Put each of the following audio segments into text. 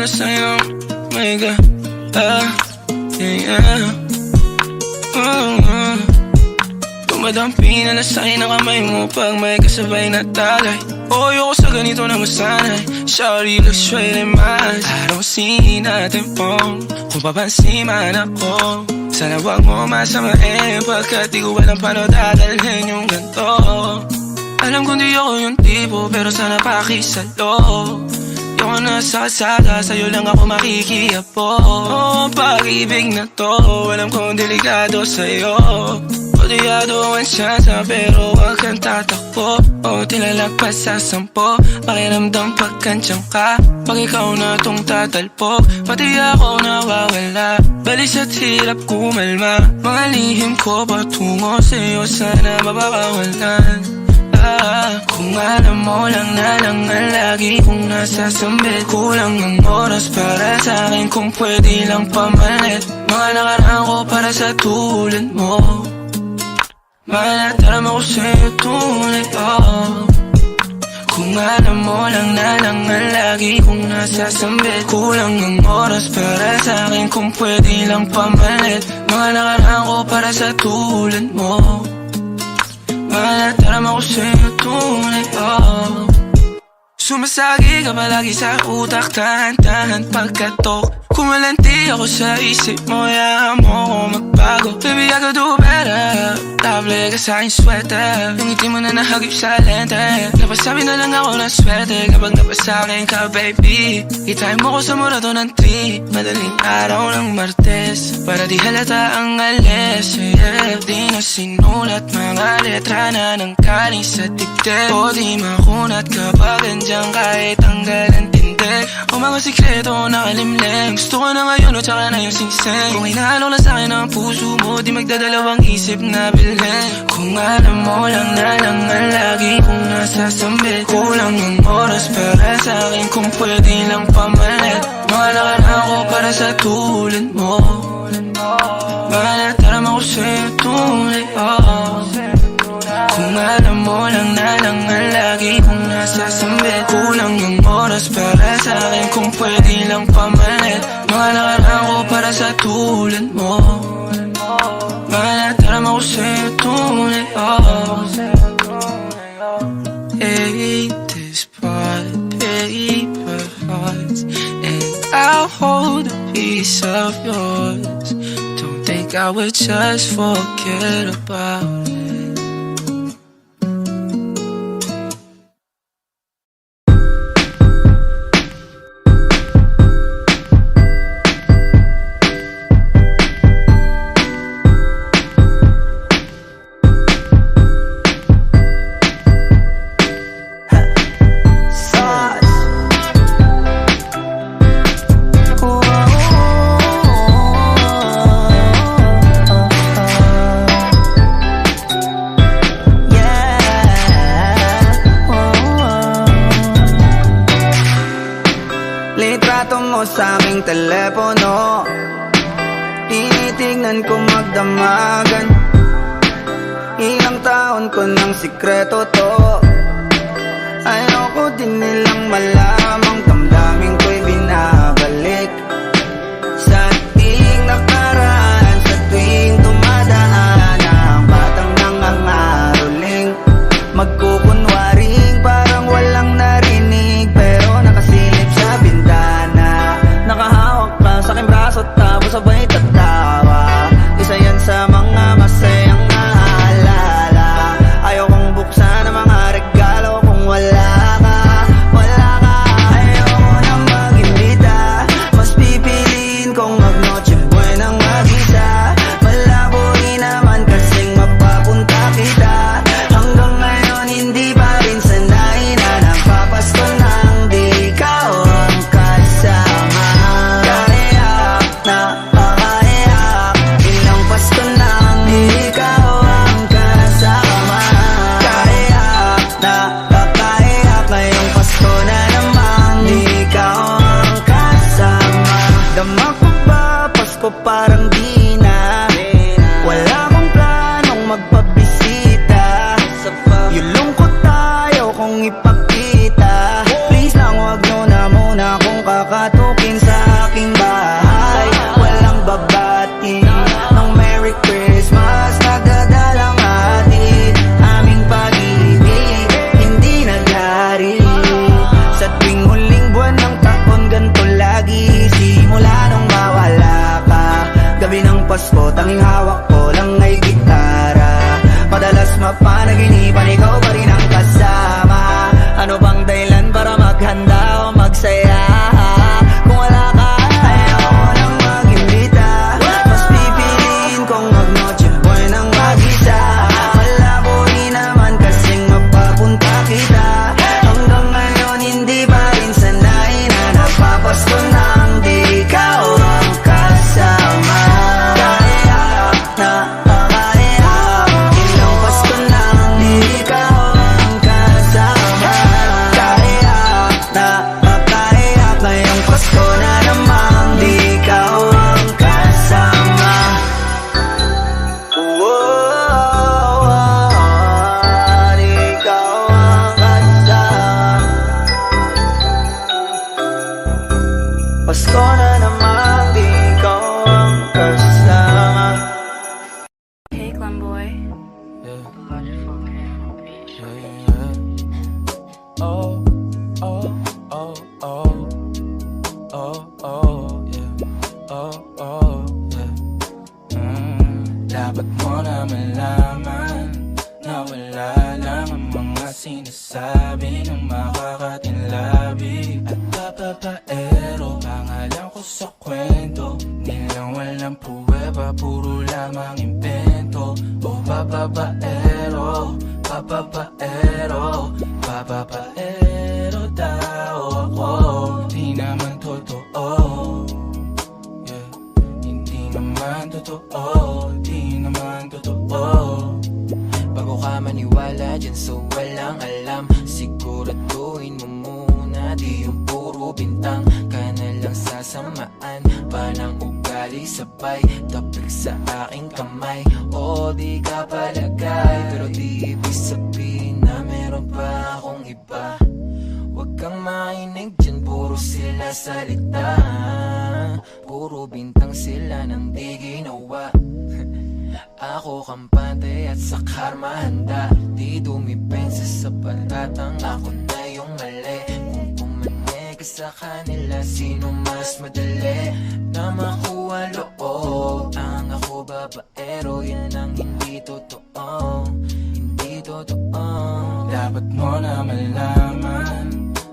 sa'yo. My God, yeah. Dumadampi na sa'kin ang kamay mo pag may kasabay na tagay. Ayoko sa ganito na masanay. Shawty looks straight in my eyes. I don't see nothing wrong kung papansin man ako. Sana wag mo masamain pagkat di ko alam paano dadalhin yung ganito. Alam kong di ako yung tipo pero sana pakisalo. Di ako nasa kalsada, sa'yo lang ako makikiapo. Ang pag-ibig na to, alam kong delikado sa'yo. Kodiyado ang siyansa pero wag kang tatakbo. O tilalagpas sa 10, pakiramdam pagkansyang ka. Pag ikaw na tong tatalpok, pati ako nawawala. Balis at hirap kumalma, mga lihim ko patungo sa'yo, sana mapakawalan. Kung alam mo lang na lang ang lagi kong nasasambit. Kulang ang oras para sa'kin kung pwede lang pamalit. Mga nakaraan ko para sa tulad mo. Malatarama ko sa'yo tunay, Kung alam mo lang na lang ang lagi kong nasasambit. Kulang ang oras para sa'kin kung pwede lang pamalit. Mga nakaraan ko para sa tulad mo. Malatarama ko sa'yo tunay, Sumasagi ka palagi sa utak, tahan-tahan pagkatok. Kumalanti ako sa isip mo, hayaan mo ako magbago. Baby, I could do better. Table ka sa aking sweater, yung ngiti mo na nahagip sa lente. Napasabi na lang ako ng swerte kapag napasakin ka, baby. Itain mo ko sa murado ng 3, madaling araw ng Martes, para di halata ang alis, yeah. Di na sinulat mga letra na nanggaling sa dibdib. O di makunat kapag andyan kahit tanggal ang tindig. O mga sikreto nakalimlim, gusto ko na ngayon o tsaka na yung singsing. Kung hinalo lang sa'kin ang puso mo, di magdadalawang isip na bilhin. Kung alam mo lang na lang ang lagi kong nasasambit. Kulang ang oras para sa'kin kung pwede lang pamalit. Mga nakaraan ko para sa tulad mo. Malatarama ko sa'yo tunay, Kung alam mo lang na lang ang lagi kong nasasambit. Kulang ang oras para sa'kin kung pwede lang pamalit. Mga nakaraan ko para sa tulad mo. Malatarama ko sa'yo tunay, Hey, this part, paper hearts, and I'll hold a piece of yours. Don't think I would just forget about it. Litrato mo sa aming telepono, tinitignan ko magdamagan. Ilang taon ko ng sikreto to, ayoko din nilang malamang damdamin ko'y binabalik. Sa ating nakaraan, sa tuwing dumadaan ang batang nangangaroling, magkukunwaring parang walang narinig, pero nakasilip sa bintana. Nakahawak ka sa aking braso tapos sabay tatawa. Isa yan sa mga masayang naalala. Ayokong buksan ang mga regalo kung wala ka, wala ka. boy. Yeah. Yeah. Oh, oh, oh, oh. Oh, oh, yeah. Oh, oh, yeah. Dapat mo na malaman na wala lang ang mga sinasabi ng makakatinlabi at papapaero. Pangalan ko sa kwento, nilang walang pruweba, puro lamang impento. O papapaero, papapaero, papapaero daw ako. Di naman totoo, yeah. Hindi naman totoo, di naman totoo. Bago ka maniwala dyan so walang alam, siguraduhin mo muna di yung puro bintang ka na lang sasamaan pa ng ugali sabay tapik sa aking kamay. O di ka palagay pero di ibig sabihin na meron pa akong iba. Huwag kang mainig dyan, puro sila salita, puro bintang sila nang di ginawa. Ako kampante at sa karma handa, di dumipensa sa patatang ako na yung mali. Kung pumanig ka sa kanila, sino mas madali na makuha loob? Ang ako babaero, yan ang hindi totoo, hindi totoo. Dapat mo na malaman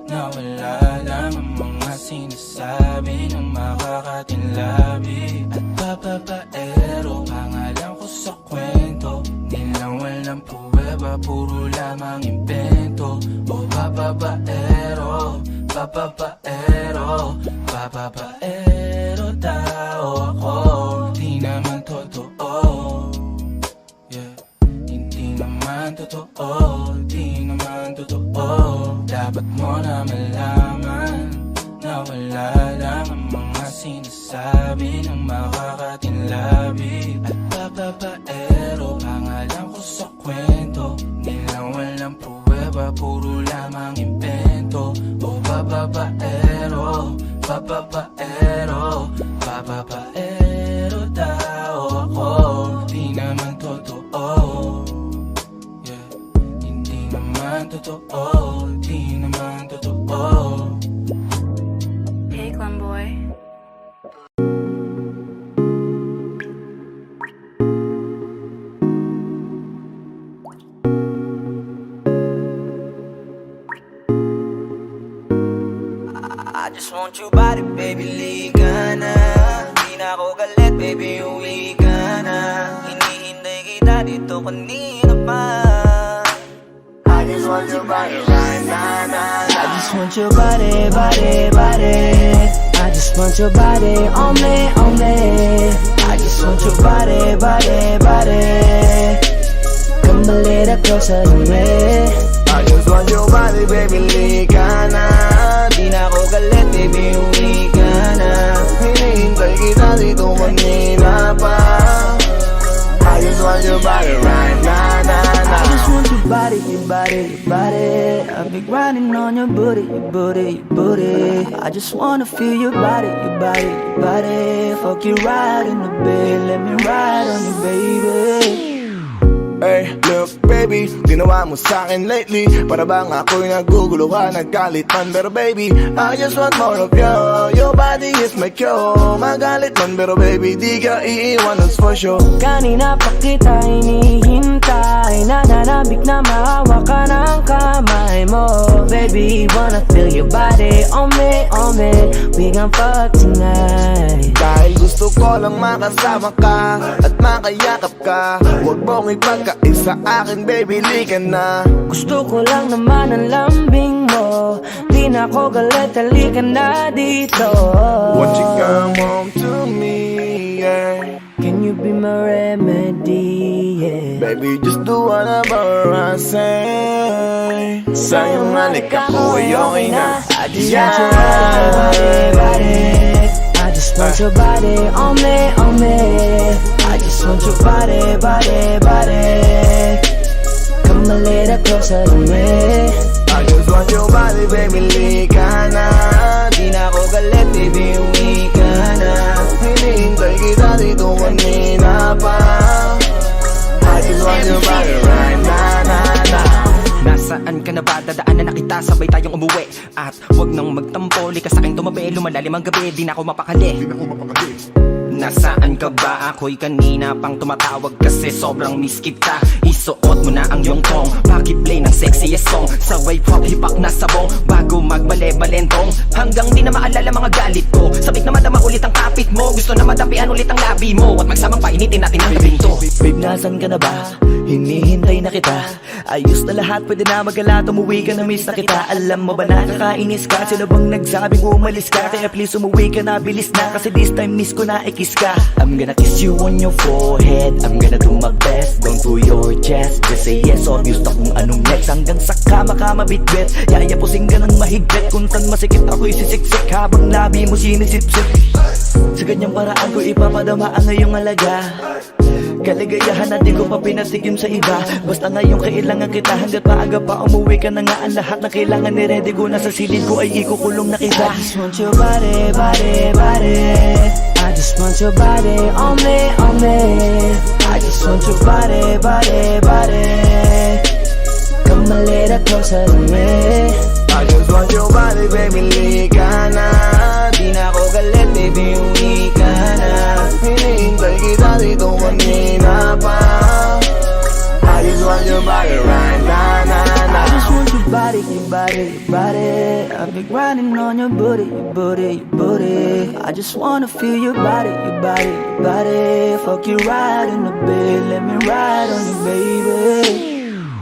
na wala lang ang mga sinasabi ng makakatinlabi at papapaero. Pangalan ko sa kwento, nilang walang pruweba, puro lamang impento. O papapaero, papapaero, papapaero daw ako. Di naman totoo, yeah. Hindi naman totoo, di naman totoo. Dapat mo na malaman na wala lang ang mga sinasabi ng makakatinlabi at papapaero. Pangalan ko sa kwento, nilang walang pruweba, puro lamang impento. O papapaero, papapaero, papapaero daw ako. Di naman totoo, yeah. Hindi naman totoo, di naman totoo. Pigland boy. I just want your body, baby, liga na. Di na ako galit, baby, uwi ka na. Hinihintay kita dito kanina pa. I just want your body right now, nah, nah. I just want your body, body, body. I just want your body on me, on me. I just want your body, body, body. Come a little closer to me. I just want your body, baby, liga na. Di na ako galit, baby, uwi ka na. Hinihintay kita dito kanina pa. I just want your body right now, nah, nah. I just want your body, your body, your body. I've been grinding on your booty, your booty, your booty. I just wanna feel your body, your body, your body. Fuck you right in the bed, let me ride on you, baby. Hey, look baby, ginawa mo sa'kin lately. Para bang ako'y nagugulo ka, naggalit man. Pero baby, I just want more of you. Your body is my cure. Magalit man, pero baby, di ka iiwan, that's for sure. Kanina pa kita hinihintay, nananabik na mahawa ka ng kamay mo. Baby, wanna feel your body on me, on me. We gon' fuck tonight. Dahil gusto ko lang makasama ka at makayakap ka. Huwag mong ipagkaisa akin, baby, liga na. Gusto ko lang naman ang lambing mo. Di na ako galit, halika na dito. Won't you come home to me, yeah. Can you be my remedy, yeah. Baby, just do whatever I say. Sa'yo nga lika ko ay okay na. I just want your body, body. I just want your body on me, on me. I just want your body, body, body. Come a little closer to me. I just want your body, baby, lika na. Di na ako galit, baby, uwi ka na. Hinihintay kita dito kanina pa. I just want your body right na. Nasaan ka na ba? Dadaanan na kita, sabay tayong umuwi. At wag nang magtampo, lika sa'king tumabi. Lumalalim ang gabi, di na ako mapakali. Nasaan ka ba? Ako'y kanina pang tumatawag kasi sobrang miss kita. Isuot mo na ang iyong tong, pakiplay ng sexiest song. Sabay pop hipak na sabong, bago magbale-balentong. Hanggang di na maalala mga galit ko. Sabik na madama ulit ang kapit mo. Gusto na madapian ulit ang labi mo. At magsamang painitin natin ang gabing to. Babe, nasan ka na ba? Hinihintay na kita. Ayos na lahat, pwede na magala. Umuwi ka na, miss na kita. Alam mo ba nakakainis ka? Sino bang nagsabing umalis ka? Kaya please umuwi ka na, bilis na. Kasi this time miss ko na ikis ka. I'm gonna kiss you on your forehead. I'm gonna do my best down to your chest. Just say yes, obvious na kung anong next. Hanggang sa kama ka mabitbit. Yayapusing ka ng mahigpit. Kung saan masikip ako'y sisiksik. Habang labi mo sinisipsip. Sa ganyang paraan ko ipapadama ang ngayong alaga. Kaligayahan na di ko pa pinatigim sa iba. Basta ngayon kailangan kita. Hanggat maaga pa umuwi ka na nga. Ang lahat na kailangan ni-ready ko. Nasa silid ko ay ikukulong na kita. I just want your body, body, body. I just want your body on me, on me. I just want your body, body, body. Come a little closer to me. I just want your body, baby, lika na. Di na ako galit, baby, uwi ka na. Hinihintay kita dito kanina pa. I just want your body right na. I just want your body, your body, your body. I've been grinding on your booty, your booty, your booty. I just wanna feel your body, your body, your body. Fuck you right in the bed, let me ride on you, baby.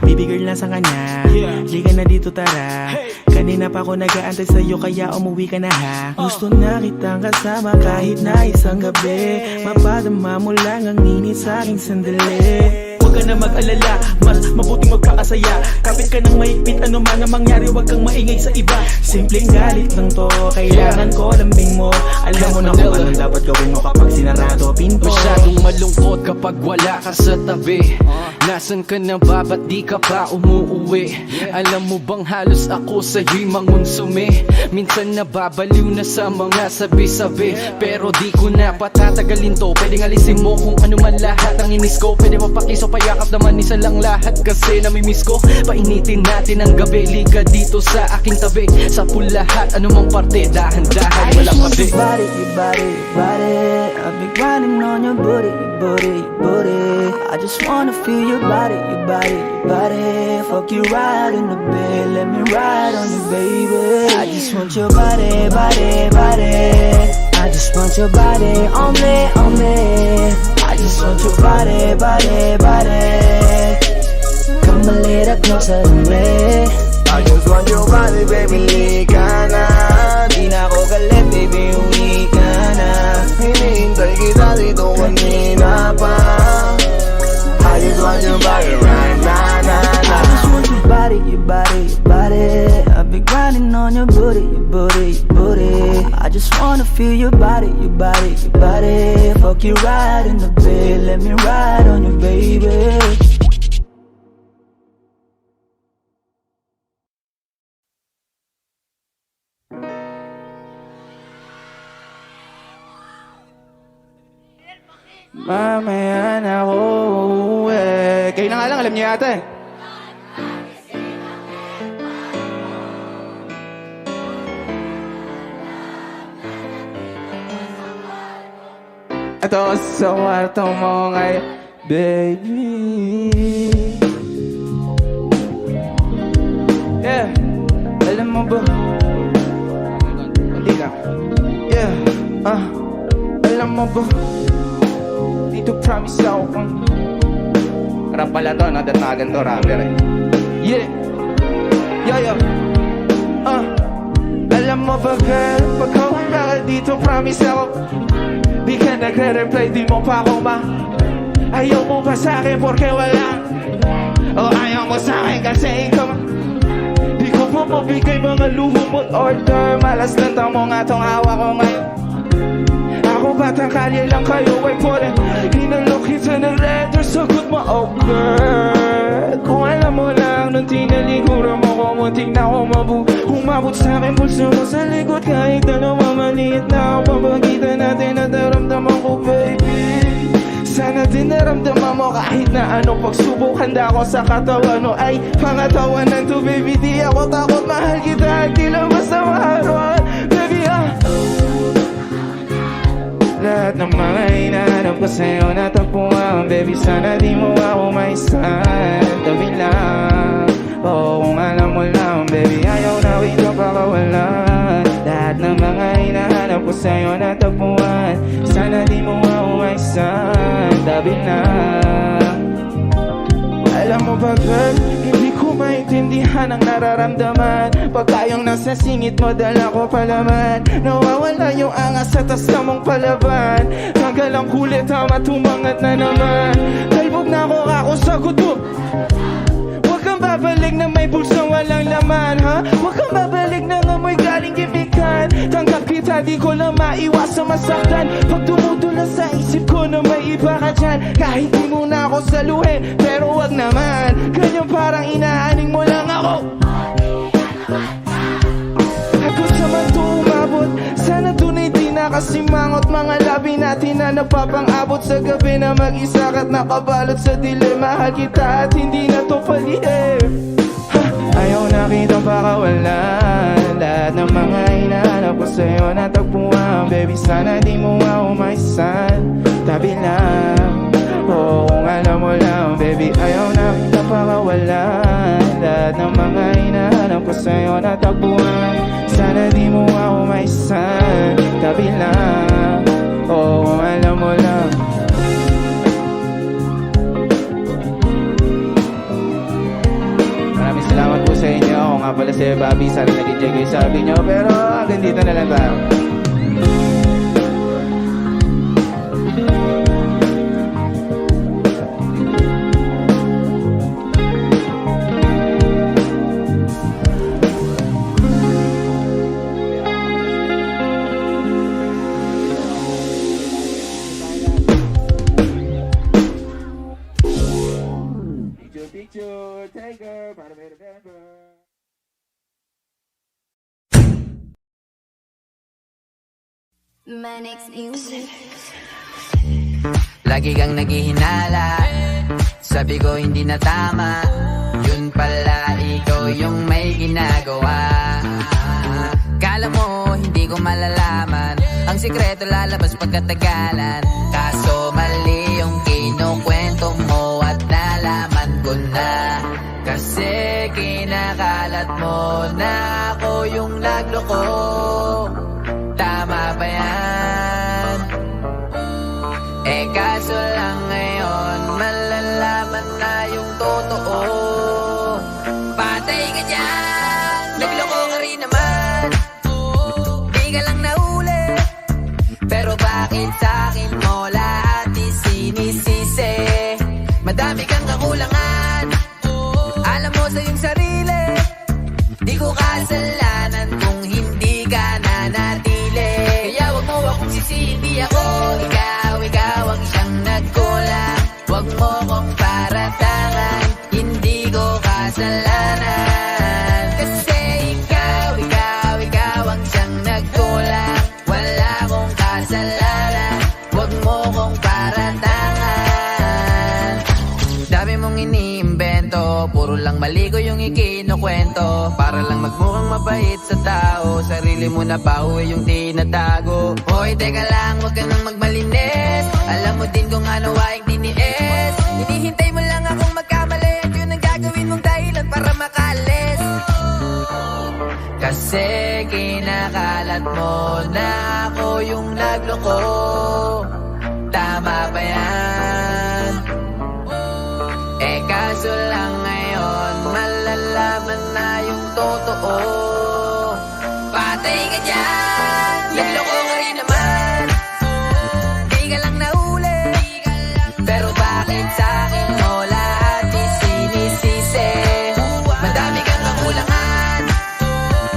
Baby girl, nasa ka na? Liga na dito, tara. Kanina pa ako nag-aantay sa'yo, kaya umuwi ka na ha. Gusto na kitang kasama kahit na isang gabi. Mapadama mo lang ang init sa'king sandali. Huwag ka na mag-alala, mas mabuting magpakasaya. Kapit ka ng mahigpit, ano man ang mangyari, huwag kang maingay sa iba. Simpleng galit lang to, kailangan ko lambing mo. Alam mo na kung anong dapat gawin mo kapag sinarado pinto. Masyadong malungkot kapag wala ka sa tabi. Nasaan ka na ba? Ba't di ka pa umuuwi? Alam mo bang halos ako sa'yo'y mangonsume? Minsan nababaliw na sa mga sabi-sabi. Pero di ko na patatagalin to. Pwedeng alisin mo kung ano man lahat ang inis ko. Pwede mapakiso, payakap naman isa lang lahat. Kasi namimiss ko. Painitin natin ang gabi. Liga dito sa aking tabi. Sa lahat, anumang parte. Dahan-dahan, walang pabi. Your body, your body, your body. I've been grinding on your booty, your booty, your booty. I just wanna feel your body, your body, your body. Fuck you right in the bed, let me ride on you, baby. I just want your body, body, body. I just want your body on me, on me. I just want your body, body, body. Come a little closer to me. I just want your body, baby, lika na. Di na ako galit, baby, uwi ka na. Hinihintay kita dito kanina pa. I just want your body right na. I just want your body, your body, your body. I've been grinding on your booty, your booty, your booty. I just wanna feel your body, your body, your body. Fuck you right in the bed, let me ride on you, baby. Mamaya na ako uuwi. Kayo na nga lang, alam niyo yata eh. Ito sa kwarto mo ngayon, baby. Yeah, alam mo ba? Hindi ka. Yeah, alam mo ba? Dito promise ako kung rap pala to, nadatagan to, rapper eh. Yeah, yeah. Alam mo ba girl, pag humanda ka dito, promise ako di ka nagre-reply, di mo pa ako ayaw mo pa sa'kin porque wala. O ayaw mo sa'kin kasi ikaw di ko pa mabigay mga luho mo't order. Malas na tamo nga tong hawa ko ngayon. Ako batang kalye lang kayo ay pwede. Hinalok kita ng letter, sagot mo, oh girl. Kung alam mo lang, nung tinalikuran mo ko, muntik na ako umabot sa'kin pulso mo sa likod. Kahit na naman maliit na ako, papagitan natin at naramdaman ko, baby. Sa Sana din naramdaman mo kahit na anong pagsubok. Handa ko sa katawan mo ay pangatawanan to, baby. Di ako takot, mahal kita at di lang basta maharuan, baby. Lahat ng mga hinahanap ko sa'yo natagpuan, baby. Sana di mo ako maisan, tabi lang. Oo, kung alam mo lang, baby, ayaw na kita pakawalan. Lahat ng mga hinahanap ko sa'yo natagpuan, sana di mo ako maisan, tabi lang. Alam mo ba girl, hindi ko maintindihan ang nararamdaman. Pagka yung nasa singit mo, dala ko palaman. Nawawala yung angas sa tas na mong palaban. Tanggal ang kulit, tama tumangat na naman. Talbog na ako sa gutom. Huwag kang babalik na may bulsang walang laman, ha? Huwag kang babalik na amoy galing gibikan. Tanggap kita, di ko lang maiwasan masaktan. Pag tumutulas sa isip ko na may iba ka dyan, kahit di mo na ako saluhin, pero wag naman. Ganyan parang inaaning mo lang ako. At gusto man to umabot, sana tunay di nakasimangot. Mga labi natin na napapang-abot sa gabi na mag-isa ka't nakabalot sa dilim. Mahal kita at hindi na to palihim. Ayaw na kitang pakawalan. Lahat ng mga hinahanap ko sa'yo natagpuan, baby. Sana di mo ako maisan, tabi lang. Oo, kung alam mo lang, baby. Ayaw na kitang pakawalan. Lahat ng mga hinahanap ko sa'yo natagpuan, sana di mo ako maisan, tabi lang. Oo, kung alam mo lang. Maraming salamat po sa inyo. Ako nga pala si Bobby. Sana nag-enjoy kayo sa sabi nyo. Pero hanggang dito na lang tayo. Picture, tiger, para better. My next music. Lagi kang naghihinala, sabi ko hindi na tama. Yun pala ikaw yung may ginagawa. Kala mo hindi ko malalaman, ang sikreto lalabas pagkatagalan. Kaso mali yung kinukwento mo at nalaman ko na. Kasi kinakalat mo na ako yung nagloko. Tama ba yan? Eh kaso lang ngayon malalaman na yung totoo. Patay ka dyan, nagloko ka rin naman. Di ka lang nahuli, pero bakit sa'kin mo lahat isinisisi? Madami kang kakulangan, alam mo sa iyong sarili. Di ko kasalanan kung hindi ka nanatili. Kaya wag mo akong sisihin, di ako ikaw ang siyang nagkulang. Wag mo kong paratangan, hindi ko kasalanan. Kasi ikaw ang siyang nagkulang. Wala akong kasalanan, wag mo kong paratangan. Dami mong iniimbento, puro lang mali ko yung ikinukwento. Para lang magmukhang mabait sa tao, sarili mo na baho yung tinatago. Hoy, teka lang, wag ka nang magmalinis. Alam mo din kung ano aking tiniis. Hinihintay mo lang akong magkamali at yun ang gagawin mong dahilan para makalis. Kasi kinakalat mo na ako yung nagloko. Tama ba yan? Eh kaso lang ngayon malalaman na yung totoo. Patay ka dyan, nagloko ka rin naman. Di ka lang nahuli, pero bakit sa'kin mo lahat isinisisi? Madami kang kakulangan,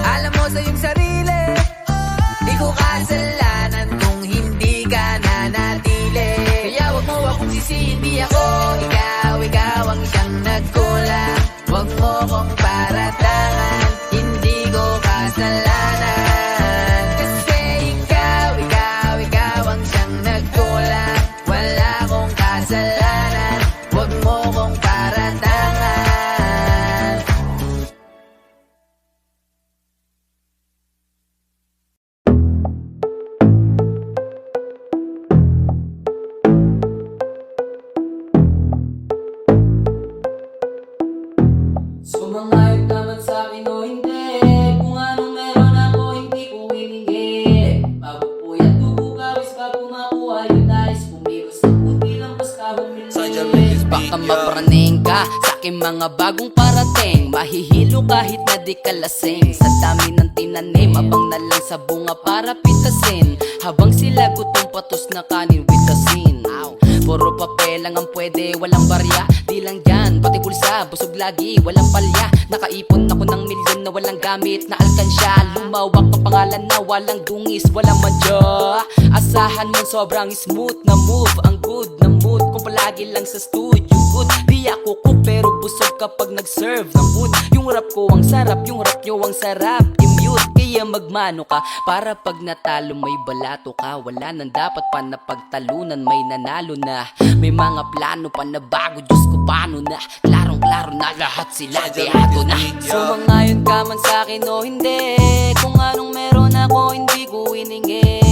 alam mo sa iyong sarili. Di ko kasalanan kung hindi ka nanatili. Kaya wag mo akong sisihin, di ako ikaw ang siyang nagkulang. Wag mo kong paratangan, hindi ko kasalanan. Kasi Huwag kang mapraning ka sa aking mga bagong parating. Mahihilo kahit na di ka lasing. Sa dami ng tinanim, abang na lang sa bunga para pitasin. Habang sila gutom patos na kanin with asin. Puro papel lang ang pwede, walang barya. Di lang yan, pati bulsa, busog lagi, walang palya. Nakaipon ako ng milyon na walang gamit na alkansya. Lumawak ang pangalan na walang dungis, walang madya. Asahan mo sobrang smooth na move, ang good na mood kung palagi lang sa studio good. Di ako cook pero busog kapag nag-serve ng food. Yung rap ko ang sarap, yung rap nyo ang sarap. I-mute, kaya magmano ka para pag natalo may balato ka. Wala nang dapat pa na pagtalunan, may nanalo na. May mga plano pa na bago, Diyos ko paano na. Klarong-klaro na lahat sila, beato na. Sumangayon ka man sa'kin o hindi, kung anong meron ako hindi ko iningi.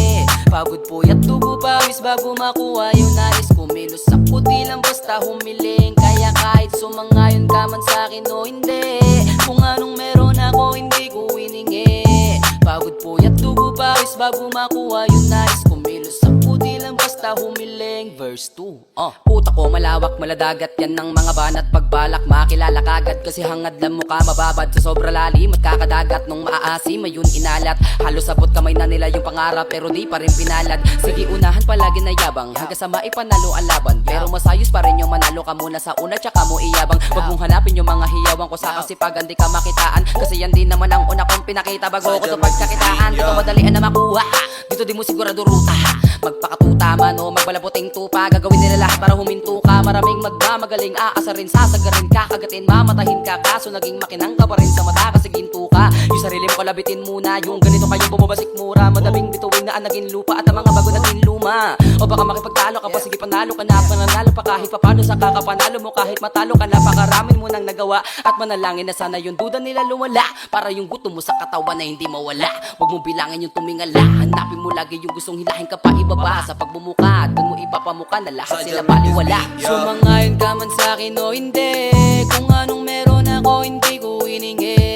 Pagod puyat tubo pawis bago makuha yung nais. Kumilos ako di lang basta humiling. Kaya kahit sumangayon ka man sa'kin o hindi, kung anong meron ako hindi ko iningi. Pagod puyat tubo pawis bago makuha yung nais. Kumilos ako di lang basta humiling. Verse 2 Utak ko malawak, maladagat yan ng mga banat. Pagbalak makilala kagad kasi hangad lang mukha mababad sa sobra lalim at kakadagat. Nung maaasim ayun inalat, halos sabot kamay na nila yung pangarap pero di pa rin pinalad. Sige unahan palagi na yabang hanggang sa maipanalo ang laban. Pero masayos pa rin yung manalo ka muna sa una tsaka mo iyabang. Wag mong hanapin yung mga hiyawang ko sa kasipagan di ka makitaan. Kasi yan din naman ang una kong pinakita bago ko to pagkakitaan. Dito madalian na makuha, dito di mo sigurado ruta. Magpakatuta man o magbalabuting tupa, gagawin nila lahat para huminto ka. Maraming magmamagaling, aasarin, sasagarin ka, kagatin, mamatahin ka. Kaso naging makinang ka pa rin sa mata kasi ginto ka. Yung sarili mo kalabitin muna, yung ganito kayong bumabasik mura. Madaming bituin na ang naging lupa at ang mga bago naging luma. O baka makipagtalo ka pa, sige panalo ka na. Pananalo pa kahit papano sa kakapanalo mo. Kahit matalo ka na, pakaramin mo nang nagawa. At manalangin na sana yung duda nila lumala, para yung gutom mo sa katawan na hindi mawala. Huwag mo bilangin yung tumingala, hanapin mo lagi yung gustong hilahin ka pa ibaba. Sa pagbumuka, dun mo ipapamuka na lahat sila baliwala. Sumangayon ka man sa'kin o hindi, kung anong meron ako hindi ko iningi.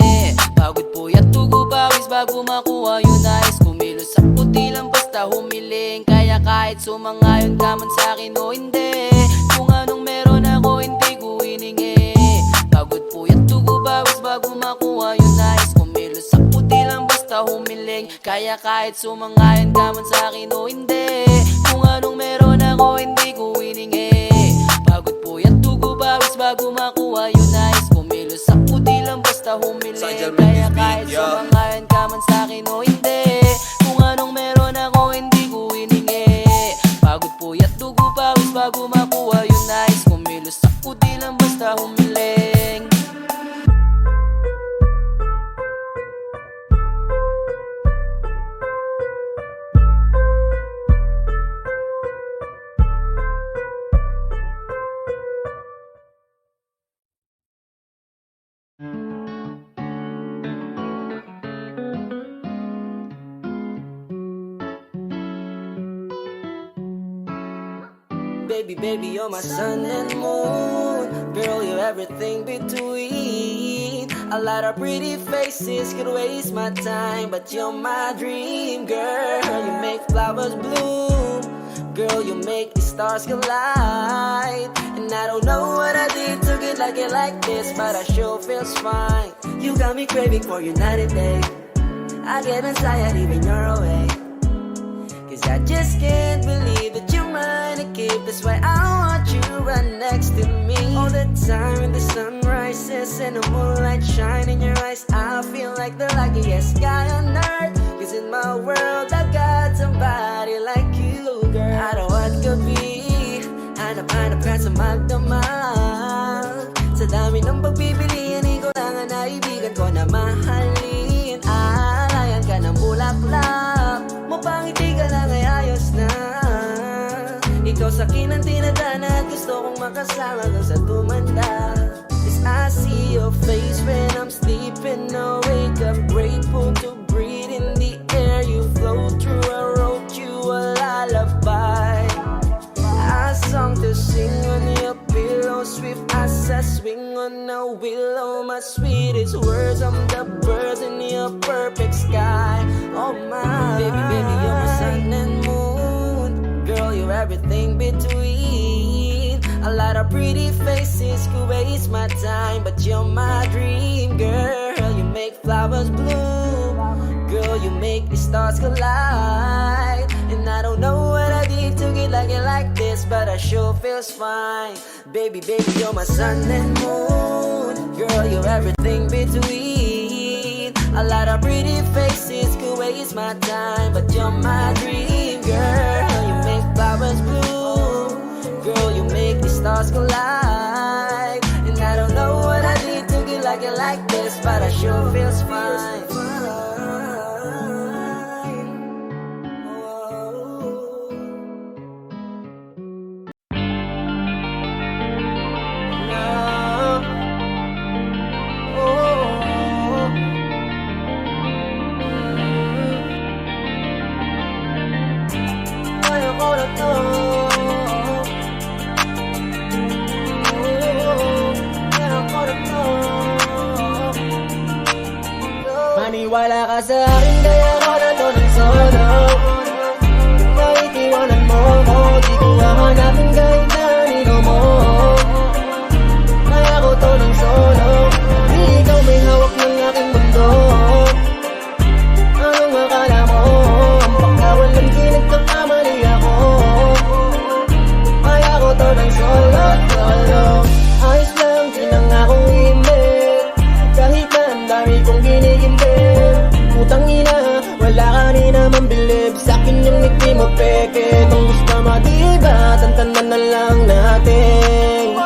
Pagod puyat tugo pawis bago makuha yung nais. Kumilos ako di lang basta humiling. Kaya kahit sumangayon ka man sa'kin o hindi, kung anong meron ako hindi ko iningi. Pagod puyat tugo pawis bago makuha yung nais. Kumilos ako di lang basta humiling. Kaya kahit sumangayon ka man sa'kin o hindi, kung anong meron ako hindi ko iningi. Pagod puyat tugo pawis bago makuha yung nais. Kumilos ako di lang basta humiling. Kaya kahit sumangayon ka man sa'kin o hindi, kung anong meron ako hindi ko iningi. Pagod puyat tugo pawis bago makuha yung nais. Kumilos ako di lang basta humiling. Baby, baby, you're my sun and moon. Girl, you're everything between. A lot of pretty faces could waste my time, but you're my dream, girl. You make flowers bloom. Girl, you make the stars collide. And I don't know what I did to get like it like this, but I sure feels fine. You got me craving for you night and day. I get anxiety when you're away, 'cause I just can't believe that you're mine to keep. That's why I want you right next to me all the time. When the sun rises and the moonlight shine in your eyes, I feel like the luckiest guy on earth. 'Cause in my world I got somebody like you, girl. I don't want to be hanap-hanap ka sa magdamag. Sa dami ng pagpipilian, ikaw lang ang naibigan ko na mahalin. Alayan ka ng bulaklak, mapangiti ka lang ay ayos na. Ikaw sa'kin ang tinadana at gusto kong makasama kang sa tumanda. 'Cause I see your face when I'm sleeping awake. I'm grateful to breathe in the air you flow through. I wrote you a lullaby, a song to sing on your pillow, swift as I swing on a willow. My sweetest words, I'm the birds in your perfect sky. Oh my, baby, baby, you're my sun and moon. Girl, you're everything between. A A lot of pretty faces could waste my time, but you're my dream girl. You make flowers bloom, girl, you make the stars collide. And I don't know what I did to get like it like this, but I sure feels fine. Baby, baby, you're my sun and moon, girl, you're everything between. A lot of pretty faces could waste my time, but you're my dream girl. You make flowers bloom, girl, you make the stars collide. And I don't know what I did to get like it like this, but I sure feels fine. Maniwala ka sa akin, kaya ako na to ng solo. Kahit iwanan mo ko, di ko hahanapin kahit na nino mo. Kaya ako to ng solo, di ikaw may hawak ng aking mundo. Anong akala mo, ang pagkawalan di nagkakamali ako. Kaya ako to ng solo, solo. Ayos lang, di na nga akong imit, kahit na ang dami kong ginigimbil. Putang ina, wala ka rin naman bilib sa'kin yung ngiti mo peke. Kung gusto madiba, tantanan na lang natin.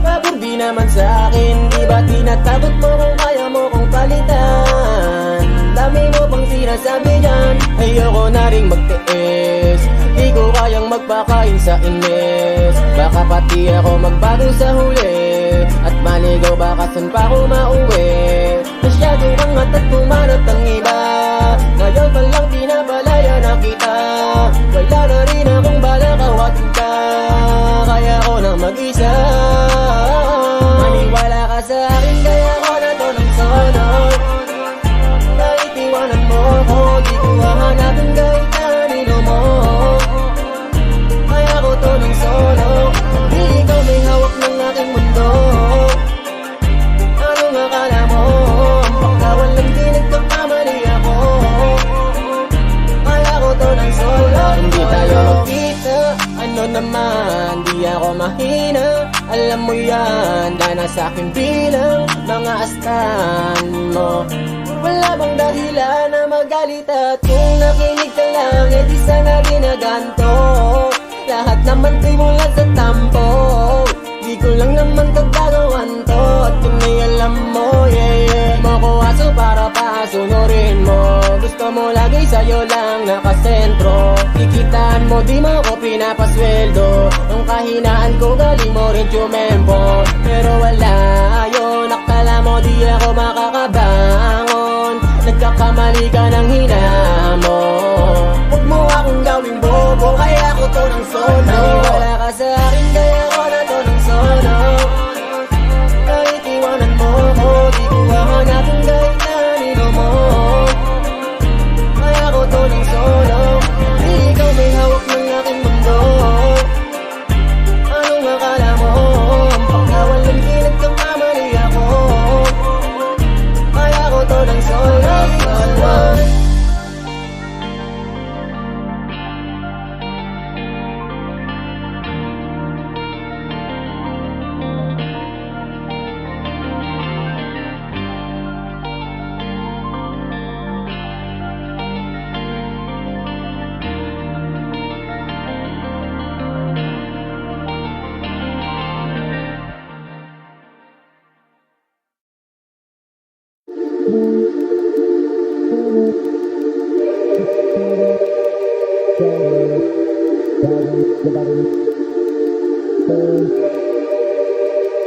Pabor di naman sa'kin, di ba tinatakot mo kung kaya mo kong palitan? Dami mo pang sinasabi dyan, ayoko na rin magtiis. Di ko kayang magpakain sa inis, baka pati ako magbago sa huli. At maligaw baka saan pa ako mauwi. Masyado kang at pumanat ang iba, ngayon pa lang pinapalaya na kita. Wala na rin akong balak awatin ka, kaya ako nang mag-isa. Maniwala ka sa akin, kaya ako na to ng solo. Kahit iwanan mo ko, di ko hahanapin kahit na nino mo. Kaya ako to ng solo, di ikaw may hawak ng aking mundo. Anong akala mo, ang pagkawalan di nagkakamali ako. Kaya ako to ng solo. Hindi tayo magkita, ano naman, di ako mahina. Alam mo yan, dahil sa'kin bilang mga astan mo. Wala bang dahilan na magalit at kung nakinig ka lang, edi sana ginaganto. Lahat naman ko'y mula sa tampo, di ko lang naman kagagawan to. At kung may alam mo, yeah, yeah, mo ko aso para pasunurin mo. Gusto mo lagi sa'yo lang nakasentro, kikitaan mo di mo ko pinapasweldo. Ang kahinaan ko galing mo rin tumempo, pero wala yun, akala mo di ako makakabangon. Nagkakamali ka ng hinamo, huwag mo akong gawing bobo, kaya ako to ng solo. Maniwala ka sa akin, kaya ako na to ng solo. Kahit iwanan mo ko, di ko hahanapin kahit na nino mo. Kaya ako to ng solo, di ikaw may hawak ng aking mundo. Anong akala mo, ang pagkawalan di nagkakamali ako. Kaya ako to ng solo, solo.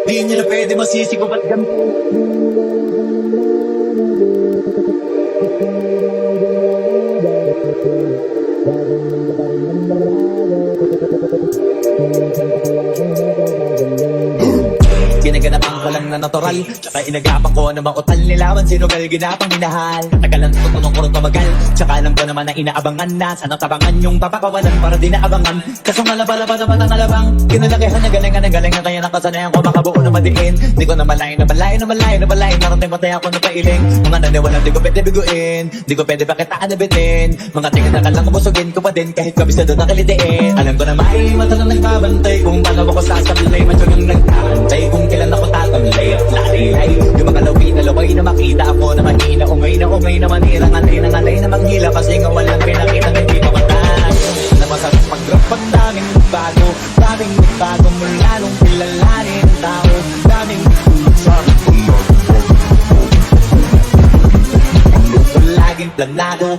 Di nyo na pwede masisi ko ba't ganito? Pinaganap ang ka lang na natural. Tsaka inagapan ko na makutal nilawan, sinugal ginapang minahal. Katagalan tutunong ko rin tumagal, tsaka alam ko naman na inaabangan na. Sana tabangan yung papakawalan para di naabangan. Kaso malaba-laba naman ang alabang, kinalakihan na galingan kaya nakasanayan ko makabuo na madiin. Di ko na malayo, narating ko tayo ako na pailing. Mga naniwalang di ko pwede biguin, di ko pwede pakitaan na bitin. Mga tingin na kalang kubusugin ko pa din kahit kabisado na kalitiin. Alam ko na may mata na nagbabantay kung paano ako sasablay. Matyagang nagkakantay kung kailan ako tatamlay at lalilay. Yung mga laway na makita ako na mahina. Umay na manira, ngalay na manghila. Kasi nga walang pinakita na hindi ko mataas. Na masarap pag-rap pag daming bago mula nung kilalanin ang tao. Daming laging planado.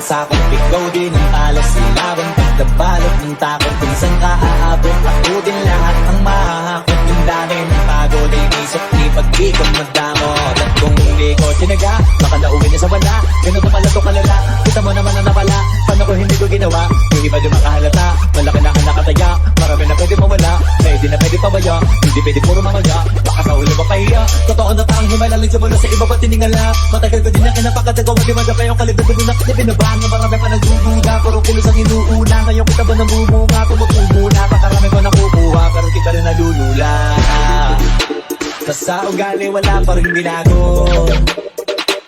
Sakot, ikaw din ang alas ilawan, pagdabalot ng takot. Kung saan ka aabot, ako din lahat ang mahahakot. Yung dami ng pagod ay nisok, di pag-ikot madamot. At kung hindi ko tinaga, baka nauwi niya sa wala. Ganun pala to kalala, kita mo naman ang napala. Paano ko hindi ko ginawa, yung iba di makahalata. Malaki na ka nakataya, marami na pwede mawala. Pwede na pwede pabaya, hindi pwede puro mamaya. Baka sa ulo mapahiya, totoo na parang himalalin sa mula sa iba pa tiningala. Matagal ko din na kinapakatagawa, di madapa yung kalibad ko na pinabang. Marami pa nagdududa, puro kulos ang inuuna. Ngayon kita ba nabumunga, tumutubo na. Pakarami ko nakukuha, pero di pa rin nalulula. Sa ugali wala pa rin binago,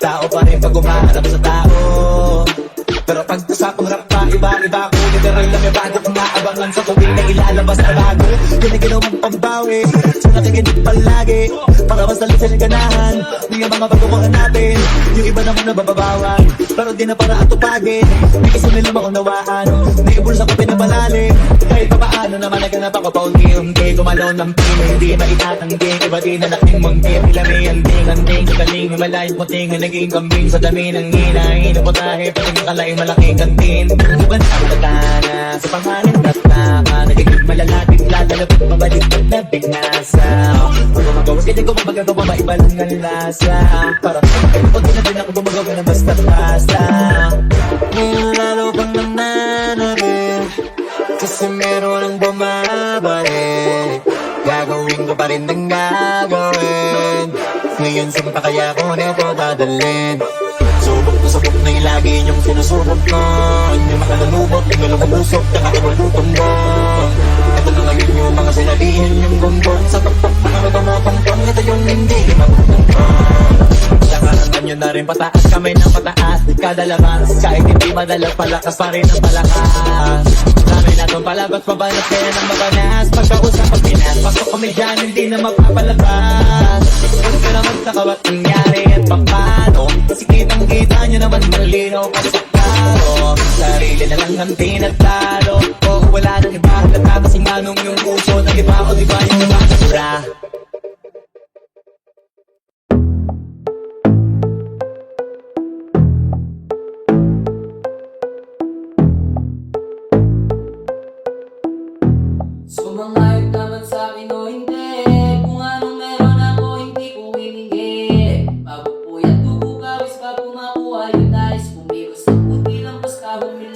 tao pa rin pag umaharap sa tao. Pero pag usapang rap pa, iba-iba ko. Literal lang may bago kung maabangan sa tuwing na ilalabas na bago. Yun ang ginawang pambawi, so nakikinig palagi para mas dalit sa ganahan. Yung mga bago ko hanapin, yung iba naman nabababawan, pero di na para atupagin. May gusto nila maunawaan, may ibulsa ko pinapalalim. Kahit pa paano naman naganap ako paunti-unti. Gumalaw ng pino, hindi maitatanggi. Iba di na nating manggi, pila may anding. Galing, malayong puting, naging kambing sa dami ng hinahin. Putahe, pating kalay malaking kantin. Iba na ang pagkana sa panganin at tama. Nagiging malalapit, lalapit, mabalik at nabinasa. Kung gumagawa, hindi ko magagawa, maiba lang ang lasa. Para pag di na din ako gumagawa na basta-basta. Ngayon lalo bang nananabik, kasi meron ang bumabalik. Gagawin ko pa rin ng gagawin. Ngayon saan pa kaya ko nito dadalhin? Subok na yung lagi niyong sinusubok ko. Hindi makalulubot, hindi lumabusok, nakakabulutong mo. Ito na ngayon yung mga sinabihin yung gumbong. Sa tuktok na tumutong-tong, ito yung hindi mabutong. Sakaran nyo na rin pataas, kamay ng pataas. Kada labas, kahit hindi madalas, palakas pa rin ang palakas. Dami na itong palabas, mabalas kaya ng mabanas. Pagkausap pag pinas, pasok kami dyan, hindi na magpapalabas. Huwag ka naman sa kawat nangyari at pampano. Kasi kitang-kita nyo naman malinaw kasi sa karo. Sarili na lang ang tinatalo. O wala nang iba, halata kasi manong yung puso ng iba. O diba yung makasura. Sumangayon naman sa'kin o hindi. Kung anong meron ako hindi ko hiningi. Pagpupuyat bubugawis pa pumakuha yung nais. Kumilos sa puti lang bas ka humili.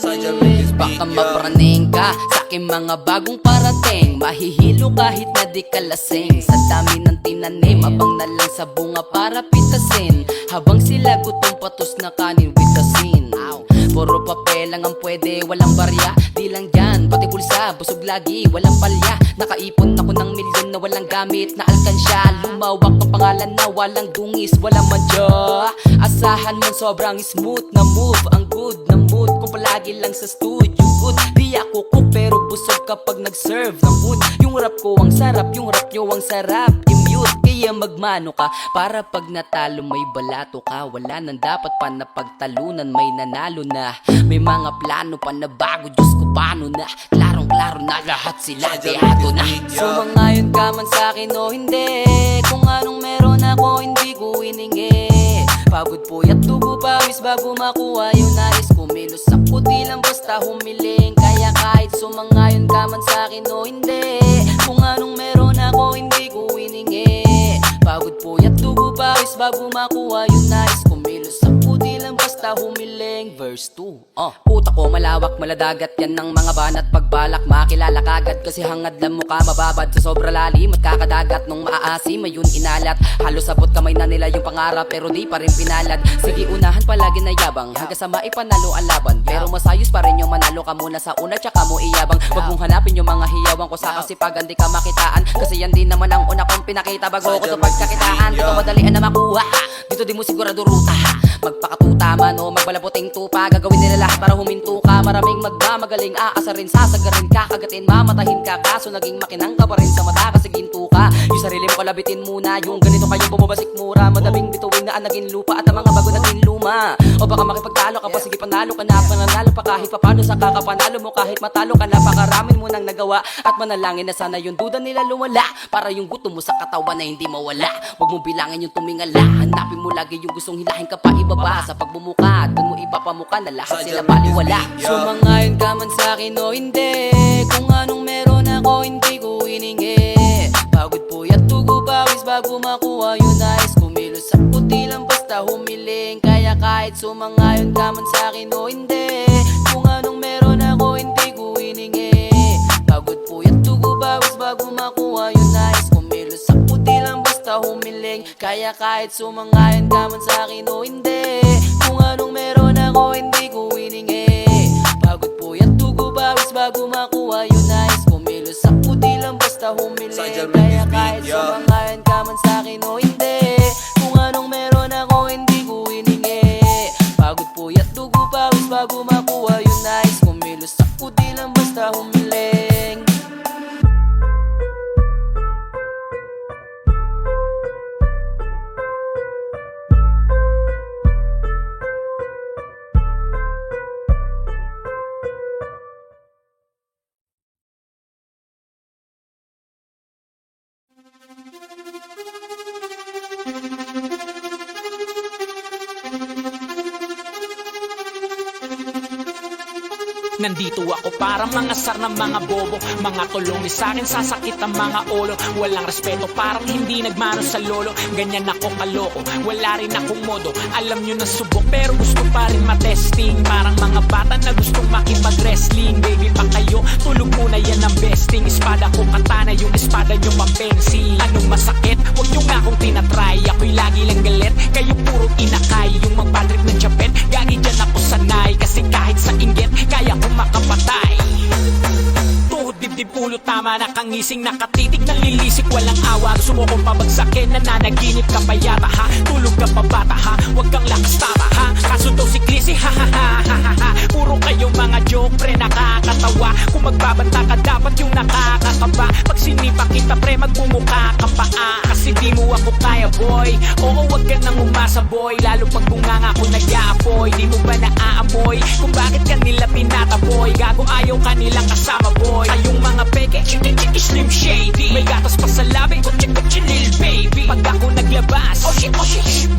Baka mapraning ka sa aking mga bagong parating. Mahihilo kahit na di ka lasing. Sa dami ng tinanim, abang na lang sa bunga para pitasin. Habang sila gutom patos na kanin with asin. Puro papel lang ang pwede, walang barya. Di lang yan, pati bulsa, busog lagi, walang palya. Nakaipon ako ng milyon na walang gamit na alkansya. Lumawak ang pangalan na walang dungis, walang madya. Asahan mo sobrang smooth na move. Ang good na mood kung palagi lang sa studio good. Di ako cook pero busog kapag nag-serve ng food. Yung rap ko ang sarap, yung rap nyo ang sarap. I-mute, kaya magmano ka para pag natalo may balato ka. Wala nang dapat pa na pagtalunan, may nanalo na. May mga plano pa na bago, Diyos ko paano na. Klarong-klaro na lahat sila deado na. Sumangayon ka man sa'kin o hindi. Kung anong meron ako hindi ko hiningi. Pagod puyat dugo pawis bago makuha yung nais. Kumilos ako di lang basta humiling. Kaya kahit sumangayon ka man sa'kin o hindi, kung anong meron ako hindi ko hiningi. Pagod puyat dugo pawis bago makuha yung nais. Kumilos ako di lang basta humiling. Verse 2. Utak ko malawak maladagat yan ng mga banat. Pagbalak makilala kagad kasi hangad lang mukha mababad sa sobra lalim at kakadagat. Nung maaasim ayun inalat, halos sabot kamay na nila yung pangarap pero di pa rin pinalad. Sige unahan palagi na yabang hanggang sa maipanalo ang laban, pero masayos pa rin yung manalo ka muna sa una tsaka mo iyabang. Wag mong hanapin yung mga hiyawang ko sa kasipagan di ka makitaan, kasi yan din naman ang una kong pinakita bago ko sa pagkakitaan. Dito madalian na makuha, dito di mo sigurado ruta. Magpakatuta man o magbalaputing tupa, gagawin nila lahat para huminto ka. Maraming magmamagaling aasarin, sasagarin ka, kagatin mamatahin ka. Kaso naging makinang ka pa rin sa mata kasi ginto ka. Yung sarili mo kalabitin muna, yung ganito kayo bumabasik mura. Madaming bituin na ang naging lupa at ang mga bago naging luma. O baka makipagtalo ka pa, sige panalo ka na. Pananalo pa kahit papano sa kakapanalo mo, kahit matalo ka na. Pakaramin mo nang nagawa at manalangin na sana yung duda nila lumala, para yung gutom mo sa katawan na hindi mawala. Huwag mong bilangin yung tumingala, hanapin mo lagi yung gustong hilahin ka pa ibaba. Sa pagbumuka, dun mo ipapamuka na lahat sila baliwala. Sumangayon ka man sa'kin o hindi, kung anong meron ako hindi ko hiningi. Pagod puyat dugo pawis bago makuha yung nais. Kumilos ako di lang basta humiling. Kaya kahit sumangayon ka man sa'kin o hindi, kung anong meron ako hindi ko hiningi. Pagod puyat dugo pawis bago makuha yung nais. Kumilos ako di lang basta humiling. Kaya kahit sumangayon ka man sa'kin o hindi, kung anong meron ako hindi ko hiningi. Pagod puyat dugo pawis bago makuha yung nais. Kumilos ako di lang basta humiling. Kaya kahit sumangayon ka man sa'kin o hindi, kung anong meron ako hindi ko hiningi. Pagod puyat dugo pawis bago makuha yung nais. Kumilos ako di lang basta humiling. Nandito ako para mangasar ng mga bobo, mga tulong di sa'kin sasakit ang mga ulo. Walang respeto parang hindi nagmano sa lolo. Ganyan ako kaloko, wala rin akong modo. Alam nyo na subok pero gusto pa rin matesting. Parang mga bata na gustong makipag-wrestling. Baby pa kayo, tulog muna yan ang besting. Espada ko katana, yung espada nyo mapensi. Anong masakit? Huwag nyo nga akong tinatry. Ako'y lagi lang galit, kayo puro inakay. Yung magpadrip ng chapet, gagi dyan ako sanay. Kasi kahit sa inggit, kaya ko makapatay. Tuhod dibdib ulo tama, nakangising nakatitig ng lilisik, walang awa. Gusto mo kong pabagsakin, nananaginip ka pa yata ha. Tulog ka pa bata ha, huwag kang lakas tama ha. Kaso daw si Clissy ha ha ha ha ha ha. Puro kayo mga joke pre, nakakatawa. Kung magbabanta ka dapat yung nakakakaba. Pag sinipa kita pre, magbumuka ka pa kasi di mo ako kaya boy. Oo wag ka nang umasa boy, lalo pag bunganga ko nag-aapoy. Di mo ba naaamoy kung bakit kanila tinataboy? Gago ayaw kanilang kasama boy. Kayong mga peke, slim shady. May gatas pa sa labi, lil baby. Pag ako naglabas, oh shit,